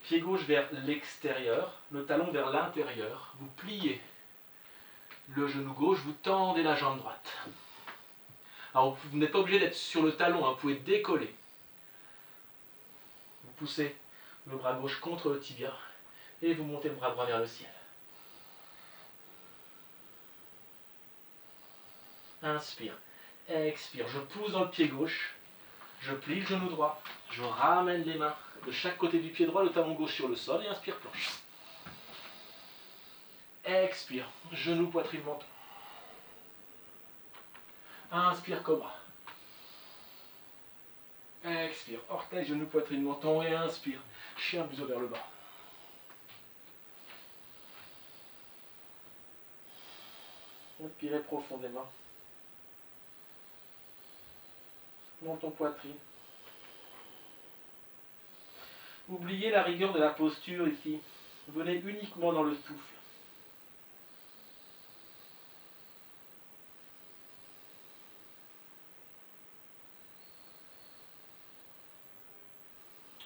Pied gauche vers l'extérieur, le talon vers l'intérieur. Vous pliez le genou gauche, vous tendez la jambe droite. Alors vous n'êtes pas obligé d'être sur le talon, hein, vous pouvez décoller. Vous poussez le bras gauche contre le tibia et vous montez le bras droit vers le ciel. Inspire, expire, je pousse dans le pied gauche, je plie le genou droit, je ramène les mains de chaque côté du pied droit, le talon gauche sur le sol et inspire, planche. Expire, genou, poitrine, menton. Inspire, cobra. Expire, orteil, genou, poitrine, menton et inspire. Chien, museau vers le bas. Inspirez profondément. Menton, poitrine. Oubliez la rigueur de la posture ici. Venez uniquement dans le souffle.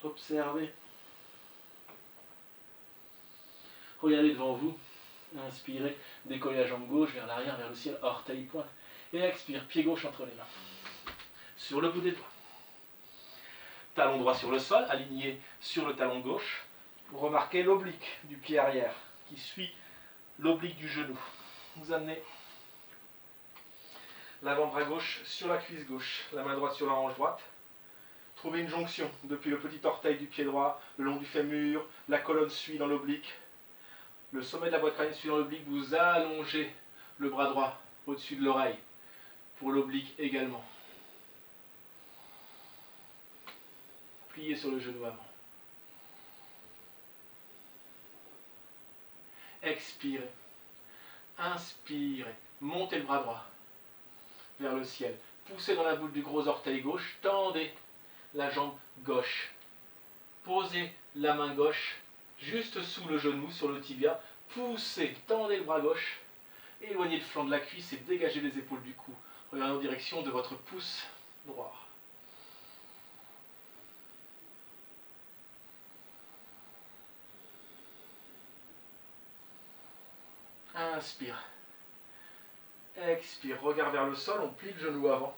Observez. Regardez devant vous. Inspirez, décollez la jambe gauche vers l'arrière, vers le ciel, orteil pointe. Et expire, pied gauche entre les mains. Sur le bout des doigts. Talon droit sur le sol, aligné sur le talon gauche. Vous remarquez l'oblique du pied arrière qui suit l'oblique du genou. Vous amenez l'avant-bras gauche sur la cuisse gauche, la main droite sur la hanche droite. Trouvez une jonction depuis le petit orteil du pied droit, le long du fémur, la colonne suit dans l'oblique. Le sommet de la boîte crânienne suit dans l'oblique, vous allongez le bras droit au-dessus de l'oreille, pour l'oblique également. Pliez sur le genou avant. Expirez. Inspirez. Montez le bras droit vers le ciel. Poussez dans la boule du gros orteil gauche, tendez la jambe gauche. Posez la main gauche juste sous le genou, sur le tibia. Poussez, tendez le bras gauche. Éloignez le flanc de la cuisse et dégagez les épaules du cou. Regardez en direction de votre pouce droit. Inspire. Expire. Regard vers le sol, on plie le genou avant.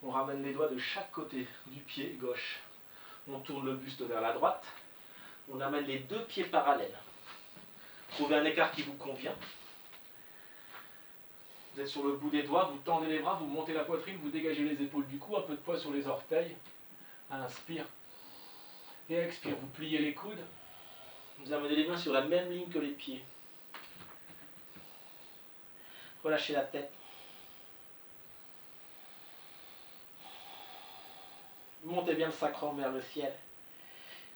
On ramène les doigts de chaque côté du pied gauche. On tourne le buste vers la droite. On amène les deux pieds parallèles. Trouvez un écart qui vous convient. Vous êtes sur le bout des doigts, vous tendez les bras, vous montez la poitrine, vous dégagez les épaules du cou, un peu de poids sur les orteils. Inspire. Et expire. Vous pliez les coudes. Vous amenez les mains sur la même ligne que les pieds. Relâchez la tête. Montez bien le sacrum vers le ciel.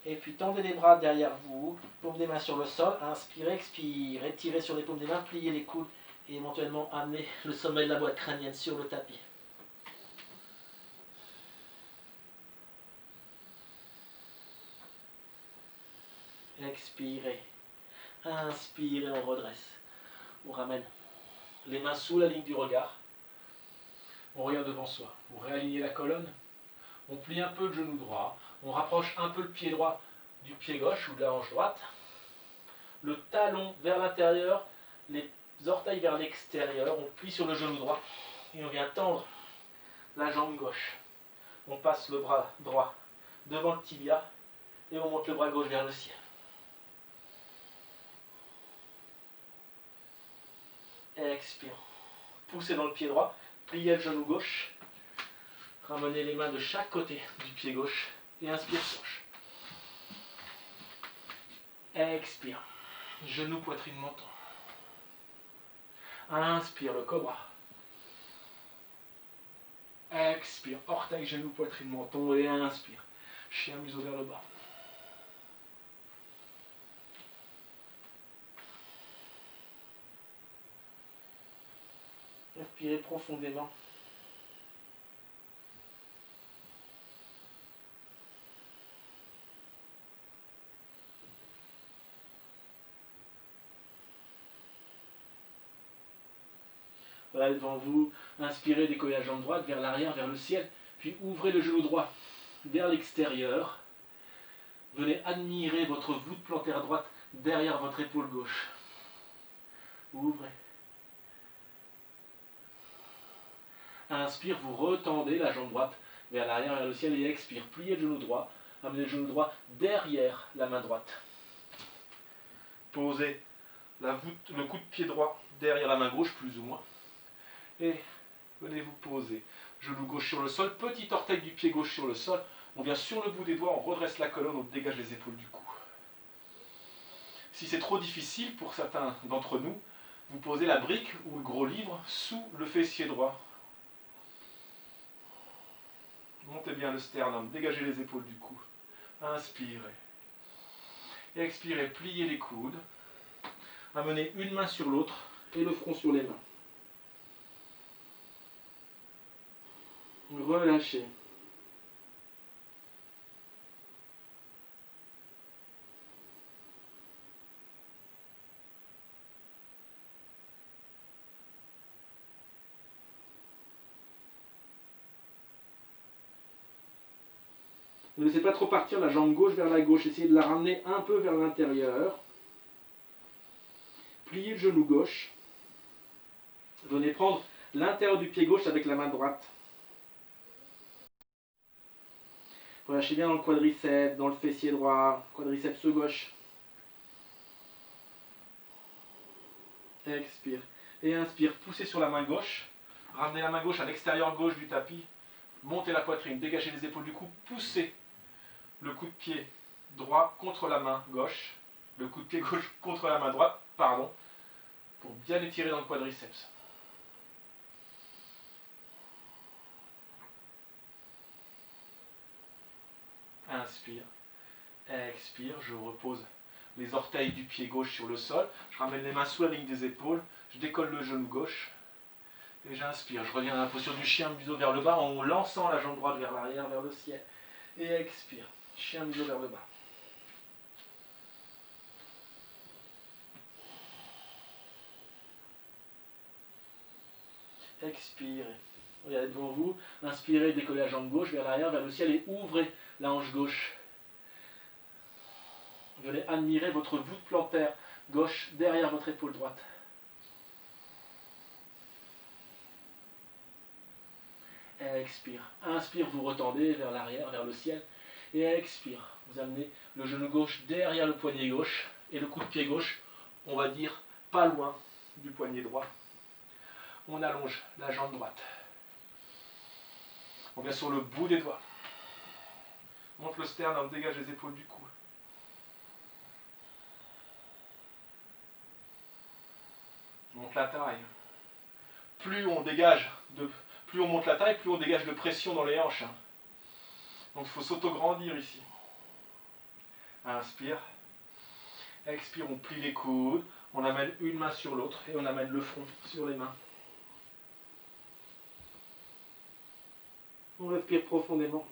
Et puis tendez les bras derrière vous. Paume des mains sur le sol. Inspirez, expirez. Tirez sur les paumes des mains. Pliez les coudes. Et éventuellement amenez le sommet de la boîte crânienne sur le tapis. Expirez. Inspirez, on redresse. On ramène les mains sous la ligne du regard. On regarde devant soi. Vous réalignez la colonne. On plie un peu le genou droit. On rapproche un peu le pied droit du pied gauche ou de la hanche droite. Le talon vers l'intérieur, les orteils vers l'extérieur. On plie sur le genou droit et on vient tendre la jambe gauche. On passe le bras droit devant le tibia et on monte le bras gauche vers le ciel. Expire. Poussez dans le pied droit, pliez le genou gauche. Ramenez les mains de chaque côté du pied gauche et inspire, planche. Expire. Genou, poitrine, menton. Inspire, le cobra. Expire. Orteil, genou, poitrine, menton et inspire. Chien, museau vers le bas. Respirez profondément. Voilà devant vous, inspirez, décollez la jambe droite vers l'arrière, vers le ciel, puis ouvrez le genou droit vers l'extérieur. Venez admirer votre voûte plantaire droite derrière votre épaule gauche. Ouvrez. Inspire, vous retendez la jambe droite vers l'arrière, vers le ciel et expire. Pliez le genou droit, amenez le genou droit derrière la main droite. Posez la voûte, le coup de pied droit derrière la main gauche, plus ou moins. Et venez vous poser. Genou gauche sur le sol, petit orteil du pied gauche sur le sol. On vient sur le bout des doigts, on redresse la colonne, on dégage les épaules du cou. Si c'est trop difficile pour certains d'entre nous, vous posez la brique ou le gros livre sous le fessier droit. Montez bien le sternum, dégagez les épaules du cou. Inspirez. Expirez, pliez les coudes. Amenez une main sur l'autre et le front sur les mains. Relâchez. Ne laissez pas trop partir la jambe gauche vers la gauche. Essayez de la ramener un peu vers l'intérieur. Pliez le genou gauche. Venez prendre l'intérieur du pied gauche avec la main droite. Relâchez bien dans le quadriceps, dans le fessier droit, quadriceps gauche. Expire. Et inspire. Poussez sur la main gauche. Ramenez la main gauche à l'extérieur gauche du tapis. Montez la poitrine. Dégagez les épaules du cou. Poussez le coup de pied droit contre la main gauche. Le coup de pied gauche contre la main droite. Pardon. Pour bien étirer dans le quadriceps. Inspire. Expire. Je repose les orteils du pied gauche sur le sol. Je ramène les mains sous la ligne des épaules. Je décolle le genou gauche. Et j'inspire. Je reviens à la posture du chien, museau vers le bas, en lançant la jambe droite vers l'arrière, vers le ciel. Et expire. Chien, museau vers le bas. Expirez. Regardez devant vous. Inspirez, décollez la jambe gauche vers l'arrière, vers le ciel et ouvrez la hanche gauche. Venez admirer votre voûte plantaire gauche derrière votre épaule droite. Expire. Inspire, vous retendez vers l'arrière, vers le ciel. Et expire. Vous amenez le genou gauche derrière le poignet gauche et le coup de pied gauche, on va dire, pas loin du poignet droit. On allonge la jambe droite. On vient sur le bout des doigts. Monte le sternum, dégage les épaules du cou. Monte la taille. Plus on monte la taille, plus on dégage de pression dans les hanches. Donc il faut s'auto-grandir ici. Inspire. Expire, on plie les coudes. On amène une main sur l'autre et on amène le front sur les mains. On respire profondément.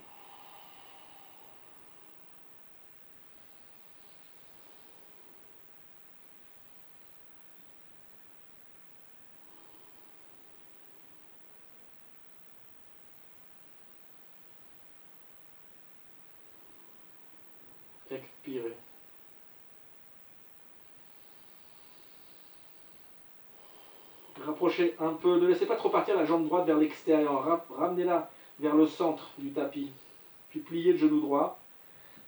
Expirez. Rapprochez un peu, ne laissez pas trop partir la jambe droite vers l'extérieur. Ramenez-la vers le centre du tapis. Puis pliez le genou droit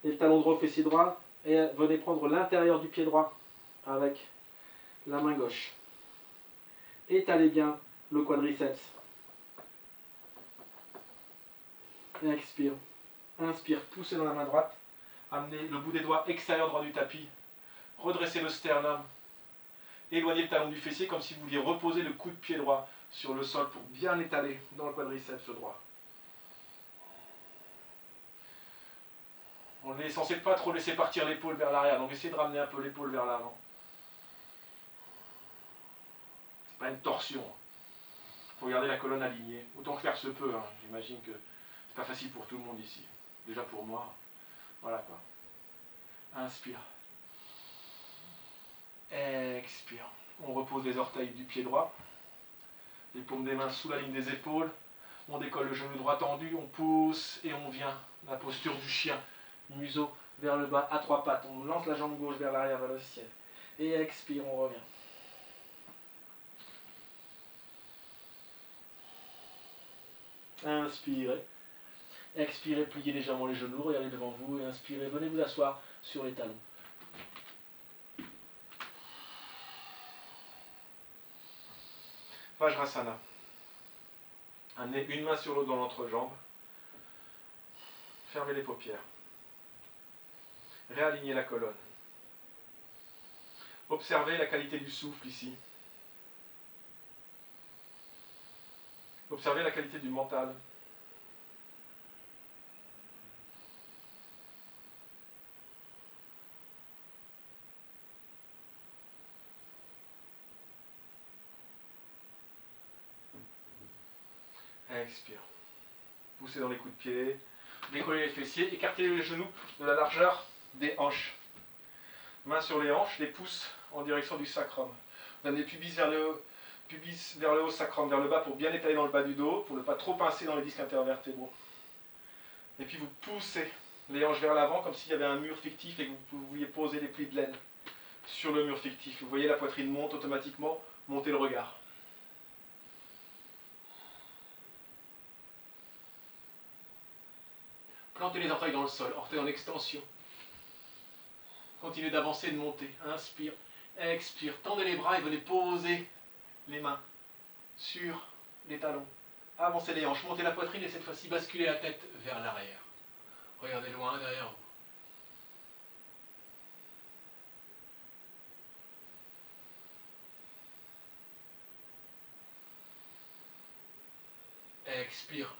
et le talon droit au fessier droit. Et venez prendre l'intérieur du pied droit avec la main gauche. Étalez bien le quadriceps. Et expire. Inspire, poussez dans la main droite. Amenez le bout des doigts extérieur droit du tapis. Redressez le sternum. Éloignez le talon du fessier comme si vous vouliez reposer le coup de pied droit sur le sol pour bien étaler dans le quadriceps droit. On est censé pas trop laisser partir l'épaule vers l'arrière, donc essayez de ramener un peu l'épaule vers l'avant. C'est pas une torsion. Il faut garder la colonne alignée. Autant que faire se peut. J'imagine que c'est pas facile pour tout le monde ici. Déjà pour moi. Voilà quoi. Inspire. Expire. On repose les orteils du pied droit. Les paumes des mains sous la ligne des épaules. On décolle le genou droit tendu. On pousse et on vient. La posture du chien. Museau vers le bas à trois pattes. On lance la jambe gauche vers l'arrière, vers le ciel. Et expire, on revient. Inspirez. Expirez, pliez légèrement les genoux, regardez devant vous et inspirez. Venez vous asseoir sur les talons. Vajrasana. Amenez une main sur l'autre dans l'entrejambe. Fermez les paupières. Réalignez la colonne. Observez la qualité du souffle ici. Observez la qualité du mental. Expire. Poussez dans les coups de pied. Décollez les fessiers. Écartez les genoux de la largeur des hanches. Mains sur les hanches, les pouces en direction du sacrum. Vous amenez pubis vers le haut, sacrum vers le bas pour bien étaler dans le bas du dos, pour ne pas trop pincer dans les disques intervertébraux. Et puis vous poussez les hanches vers l'avant comme s'il y avait un mur fictif et que vous pouviez poser les plis de laine sur le mur fictif. Vous voyez la poitrine monte automatiquement, montez le regard. Plantez les orteils dans le sol, orteils en extension. Continuez d'avancer et de monter. Inspire, expire. Tendez les bras et venez poser les mains sur les talons. Avancez les hanches, montez la poitrine et cette fois-ci basculez la tête vers l'arrière. Regardez loin derrière vous. Expire.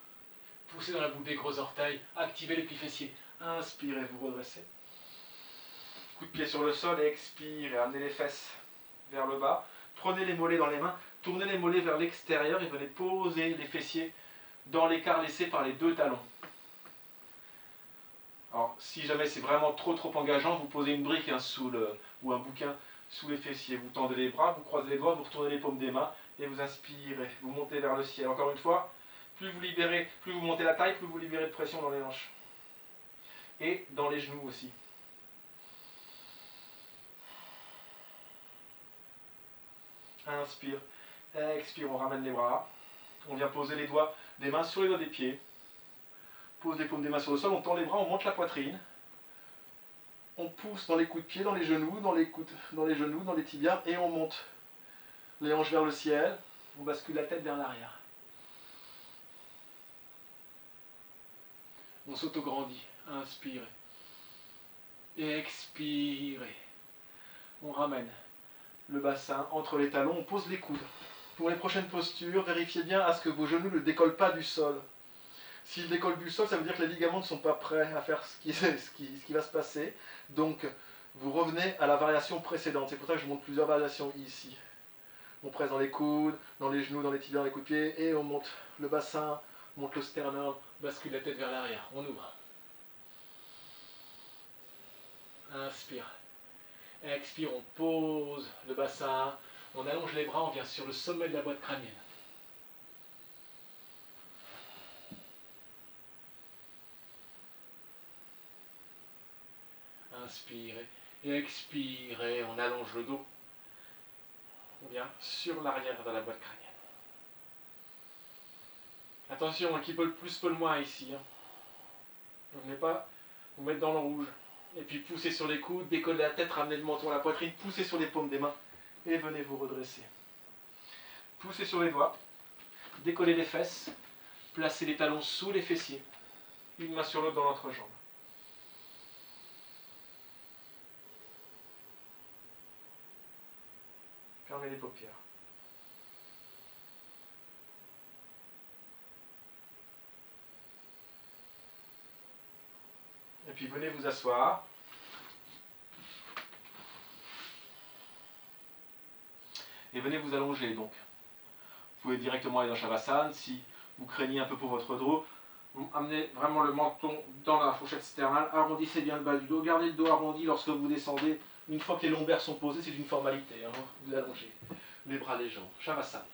Poussez dans la boucle des gros orteils. Activez les plis fessiers. Inspirez, vous redressez. Coup de pied sur le sol, expirez. Amenez les fesses vers le bas. Prenez les mollets dans les mains. Tournez les mollets vers l'extérieur et venez poser les fessiers dans l'écart laissé par les deux talons. Alors, si jamais c'est vraiment trop engageant, vous posez une brique ou un bouquin sous les fessiers. Vous tendez les bras, vous croisez les doigts, vous retournez les paumes des mains et vous inspirez. Vous montez vers le ciel. Encore une fois, plus vous montez la taille, plus vous libérez de pression dans les hanches. Et dans les genoux aussi. Inspire, expire, on ramène les bras. On vient poser les doigts des mains sur les doigts des pieds. Pose les paumes des mains sur le sol, on tend les bras, on monte la poitrine. On pousse dans les coups de pied, dans les genoux, dans les tibias, et on monte les hanches vers le ciel. On bascule la tête vers l'arrière. On s'autograndit. Inspirez. Et expirez. On ramène le bassin entre les talons, on pose les coudes. Pour les prochaines postures, vérifiez bien à ce que vos genoux ne décollent pas du sol. S'ils décollent du sol, ça veut dire que les ligaments ne sont pas prêts à faire ce qui va se passer. Donc, vous revenez à la variation précédente. C'est pour ça que je montre plusieurs variations ici. On presse dans les coudes, dans les genoux, dans les tibias, dans les coups de pied, et on monte le bassin, on monte le sternum, bascule la tête vers l'arrière. On ouvre. Inspire. Expire, on pose le bassin, on allonge les bras, on vient sur le sommet de la boîte crânienne. Inspirez et expirez, on allonge le dos. On vient sur l'arrière de la boîte crânienne. Attention, qui peut le plus peut le moins ici. Ne venez pas vous mettre dans le rouge. Et puis poussez sur les coudes, décollez la tête, ramenez le menton à la poitrine, poussez sur les paumes des mains et venez vous redresser. Poussez sur les doigts, décollez les fesses, placez les talons sous les fessiers, une main sur l'autre dans l'entrejambe. Fermez les paupières. Et puis venez vous asseoir. Et venez vous allonger donc. Vous pouvez directement aller dans Shavasana. Si vous craignez un peu pour votre dos, vous amenez vraiment le menton dans la fourchette sternale. Arrondissez bien le bas du dos. Gardez le dos arrondi lorsque vous descendez. Une fois que les lombaires sont posés, c'est une formalité. Hein. Vous allongez les bras, les jambes. Shavasana.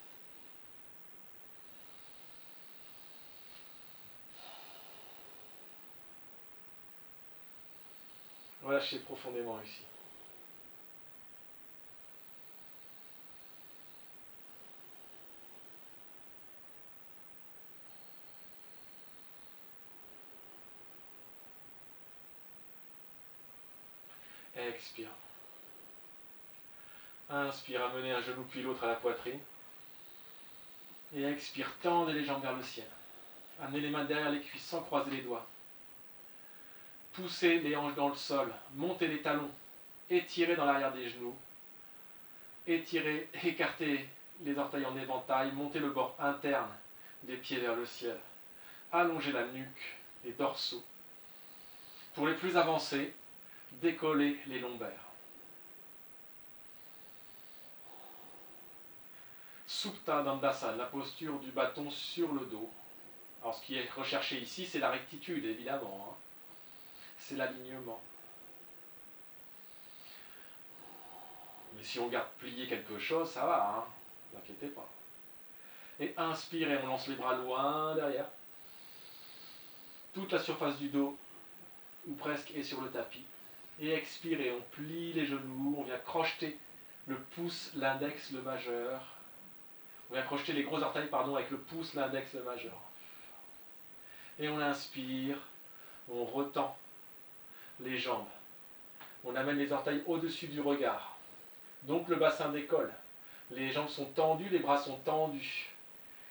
Relâchez profondément ici. Expire. Inspire, amenez un genou puis l'autre à la poitrine. Et expire, tendez les jambes vers le ciel. Amenez les mains derrière les cuisses sans croiser les doigts. Poussez les hanches dans le sol, montez les talons, étirez dans l'arrière des genoux. Étirez, écartez les orteils en éventail, montez le bord interne des pieds vers le ciel. Allongez la nuque, les dorsaux. Pour les plus avancés, décollez les lombaires. Supta Dandasana, la posture du bâton sur le dos. Alors ce qui est recherché ici, c'est la rectitude, évidemment. Hein. C'est l'alignement. Mais si on garde plier quelque chose, ça va, hein. Ne vous inquiétez pas. Et inspirez, on lance les bras loin derrière. Toute la surface du dos, ou presque, est sur le tapis. Et expirez, on plie les genoux, on vient crocheter le pouce, l'index, le majeur. On vient crocheter les gros orteils, pardon, avec le pouce, l'index, le majeur. Et on inspire, on retend les jambes. On amène les orteils au-dessus du regard. Donc le bassin décolle. Les jambes sont tendues, les bras sont tendus.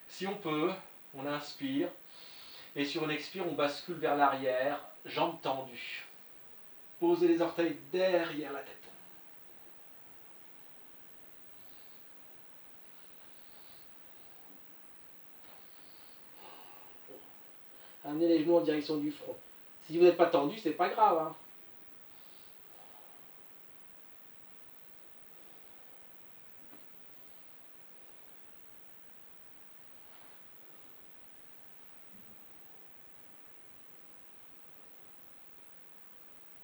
Si on peut, on inspire. Et sur une expire, on bascule vers l'arrière, jambes tendues. Posez les orteils derrière la tête. Amenez les genoux en direction du front. Si vous n'êtes pas tendu, c'est pas grave. Hein.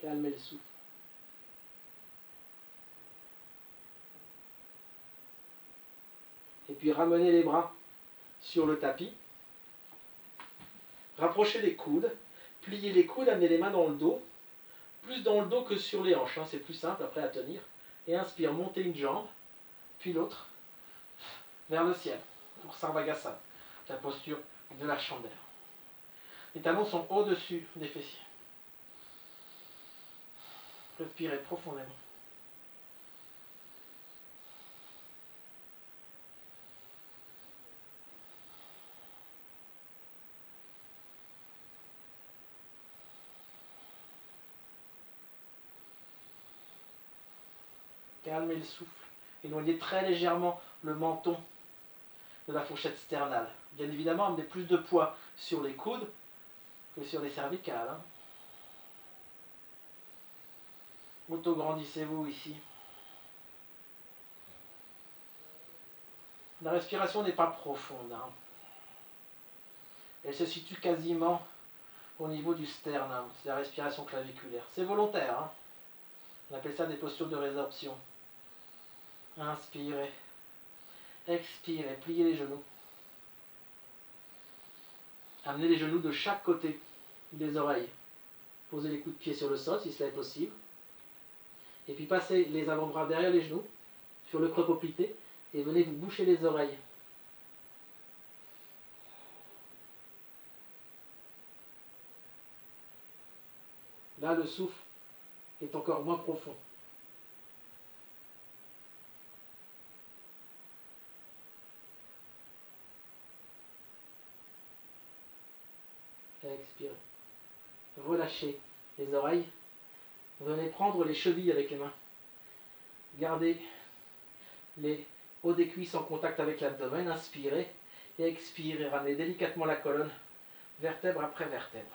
Calmez le souffle. Et puis ramenez les bras sur le tapis. Rapprochez les coudes. Pliez les coudes, amenez les mains dans le dos. Plus dans le dos que sur les hanches. Hein. C'est plus simple après à tenir. Et inspire, montez une jambe, puis l'autre, vers le ciel. Pour Sarvagasana, la posture de la chandelle. Les talons sont au-dessus des fessiers. Respirez profondément. Calmez le souffle. Éloignez très légèrement le menton de la fourchette sternale. Bien évidemment, amenez plus de poids sur les coudes que sur les cervicales. Hein. Auto-grandissez-vous ici. La respiration n'est pas profonde. Hein. Elle se situe quasiment au niveau du sternum. C'est la respiration claviculaire. C'est volontaire. Hein. On appelle ça des postures de résorption. Inspirez. Expirez. Pliez les genoux. Amenez les genoux de chaque côté des oreilles. Posez les coups de pied sur le sol si cela est possible. Et puis passez les avant-bras derrière les genoux, sur le creux poplité, et venez vous boucher les oreilles. Là, le souffle est encore moins profond. Expirez. Relâchez les oreilles. Venez prendre les chevilles avec les mains. Gardez les hauts des cuisses en contact avec l'abdomen. Inspirez et expirez. Ramenez délicatement la colonne, vertèbre après vertèbre.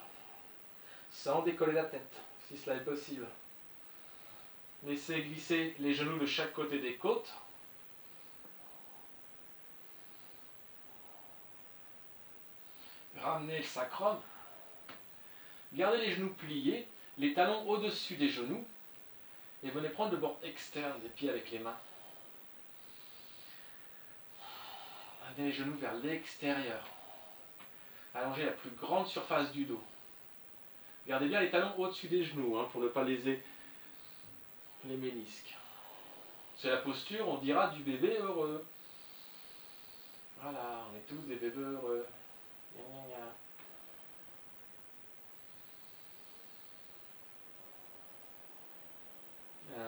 Sans décoller la tête, si cela est possible. Laissez glisser les genoux de chaque côté des côtes. Ramenez le sacrum. Gardez les genoux pliés, les talons au-dessus des genoux. Et venez prendre le bord externe des pieds avec les mains. Amenez les genoux vers l'extérieur. Allongez la plus grande surface du dos. Gardez bien les talons au-dessus des genoux pour ne pas léser les ménisques. C'est la posture, on dira, du bébé heureux. Voilà, on est tous des bébés heureux. Gna, gna, gna.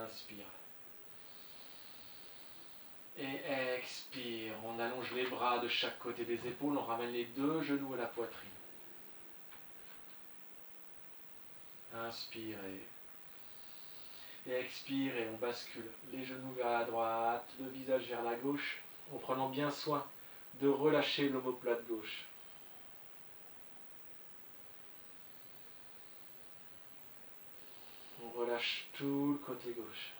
Inspire. Et expire. On allonge les bras de chaque côté des épaules. On ramène les deux genoux à la poitrine. Inspirez. Et expirez. On bascule les genoux vers la droite, le visage vers la gauche, en prenant bien soin de relâcher l'omoplate gauche. On relâche tout le côté gauche.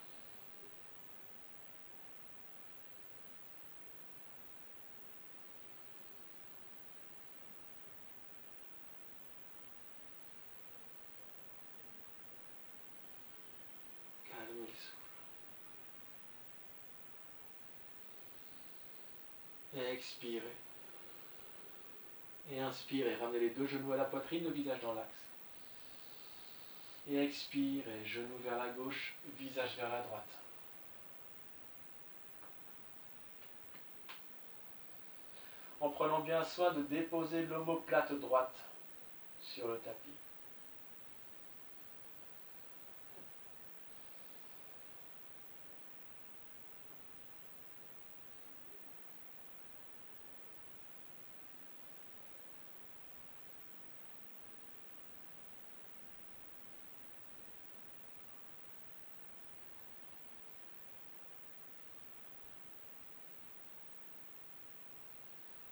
Expirez. Et inspirez, ramenez les deux genoux à la poitrine, le visage dans l'axe. Et expirez, genoux vers la gauche, visage vers la droite. En prenant bien soin de déposer l'omoplate droite sur le tapis.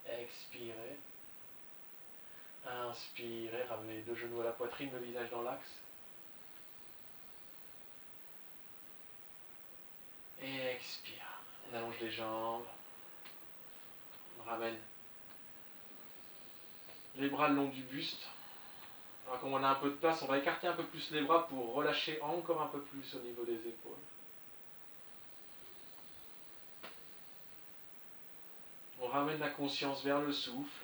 Expirez. Inspirez, ramenez les deux genoux à la poitrine, le visage dans l'axe. Et expire. On allonge les jambes. On ramène les bras le long du buste. Alors comme on a un peu de place, on va écarter un peu plus les bras pour relâcher encore un peu plus au niveau des épaules. On ramène la conscience vers le souffle.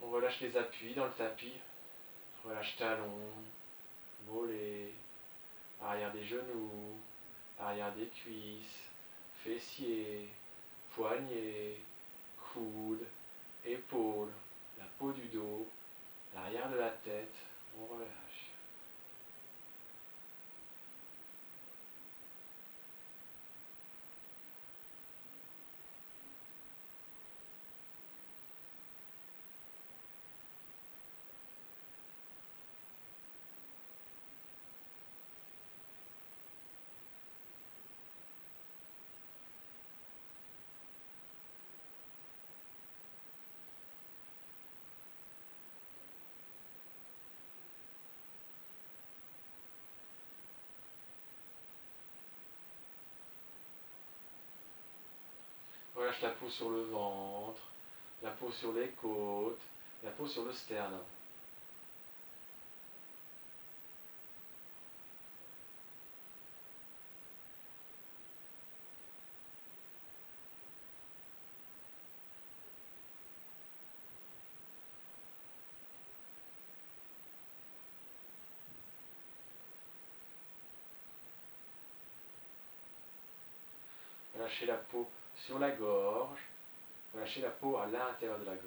On relâche les appuis dans le tapis. Relâche talons, mollets, arrière des genoux, arrière des cuisses, fessiers, poignets, coudes, épaules, la peau du dos, l'arrière de la tête. On relâche. Relâche la peau sur le ventre, la peau sur les côtes, la peau sur le sternum. Relâchez la peau sur la gorge, relâchez la peau à l'intérieur de la gorge.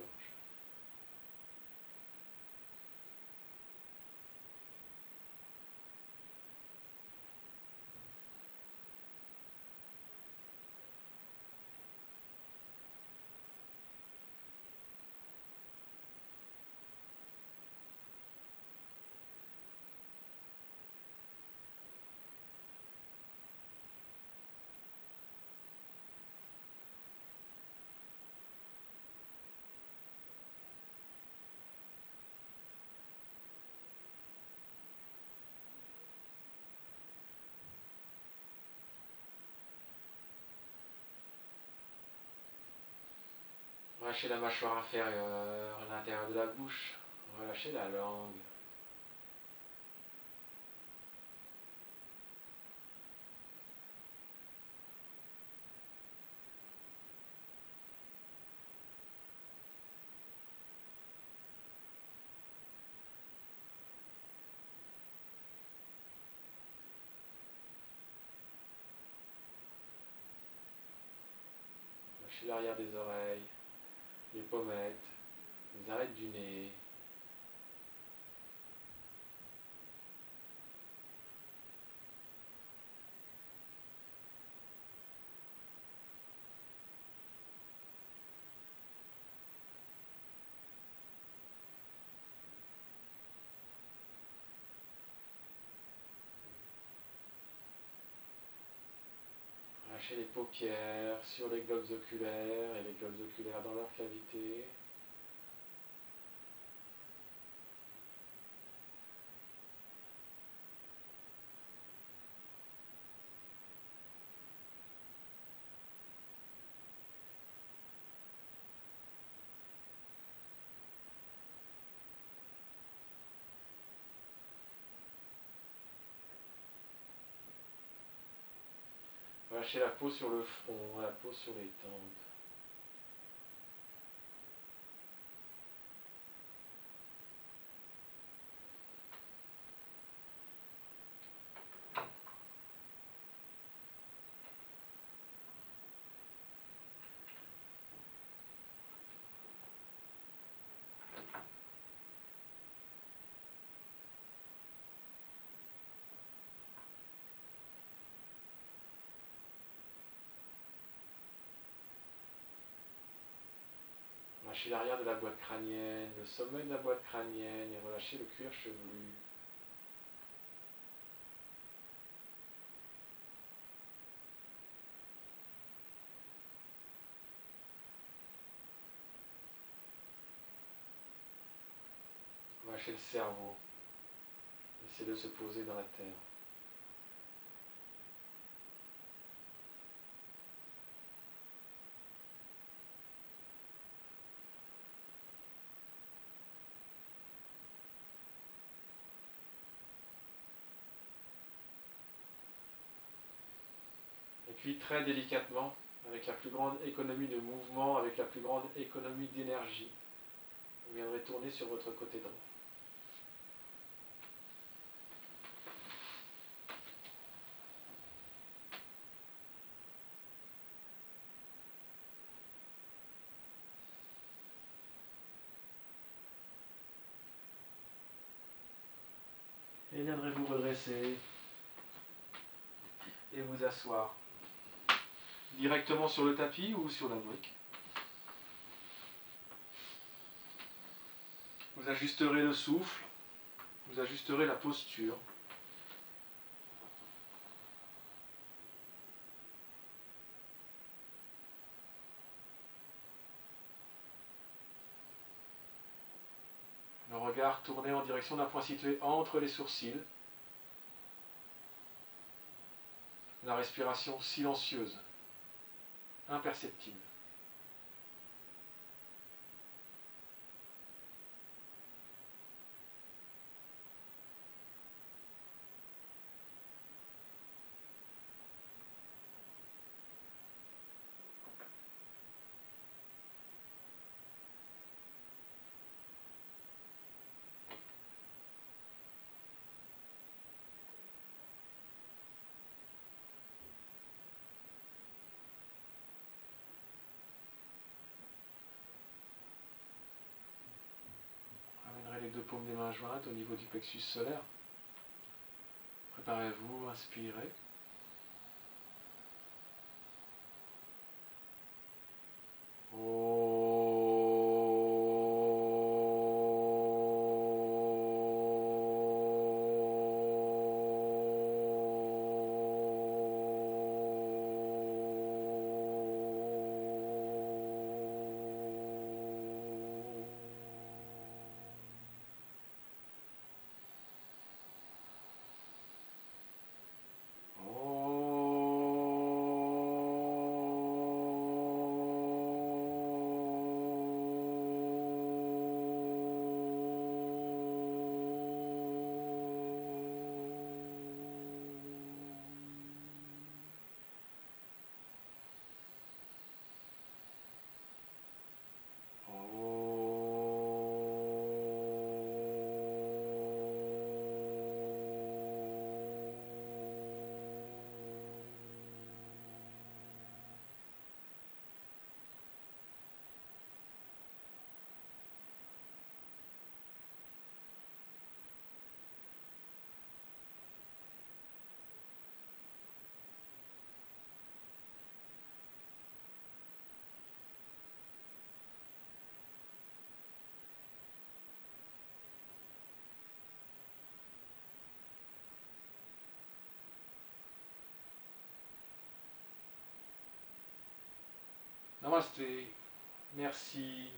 Relâchez la mâchoire inférieure, l'intérieur de la bouche. Relâchez la langue. Relâchez l'arrière des oreilles, les pommettes, les arêtes du nez. Relâchez les paupières sur les globes oculaires et les globes oculaires dans leur cavité. Relâchez la peau sur le front, la peau sur les tempes. Relâchez l'arrière de la boîte crânienne, le sommet de la boîte crânienne et relâchez le cuir chevelu. Relâchez le cerveau. Laissez-le se poser dans la terre. Et puis très délicatement, avec la plus grande économie de mouvement, avec la plus grande économie d'énergie, vous viendrez tourner sur votre côté droit. Et viendrez vous redresser et vous asseoir directement sur le tapis ou sur la brique. Vous ajusterez le souffle, vous ajusterez la posture. Le regard tourné en direction d'un point situé entre les sourcils. La respiration silencieuse, imperceptible. Ramènerez les deux paumes des mains jointes au niveau du plexus solaire. Préparez-vous, inspirez. Namasté. Merci.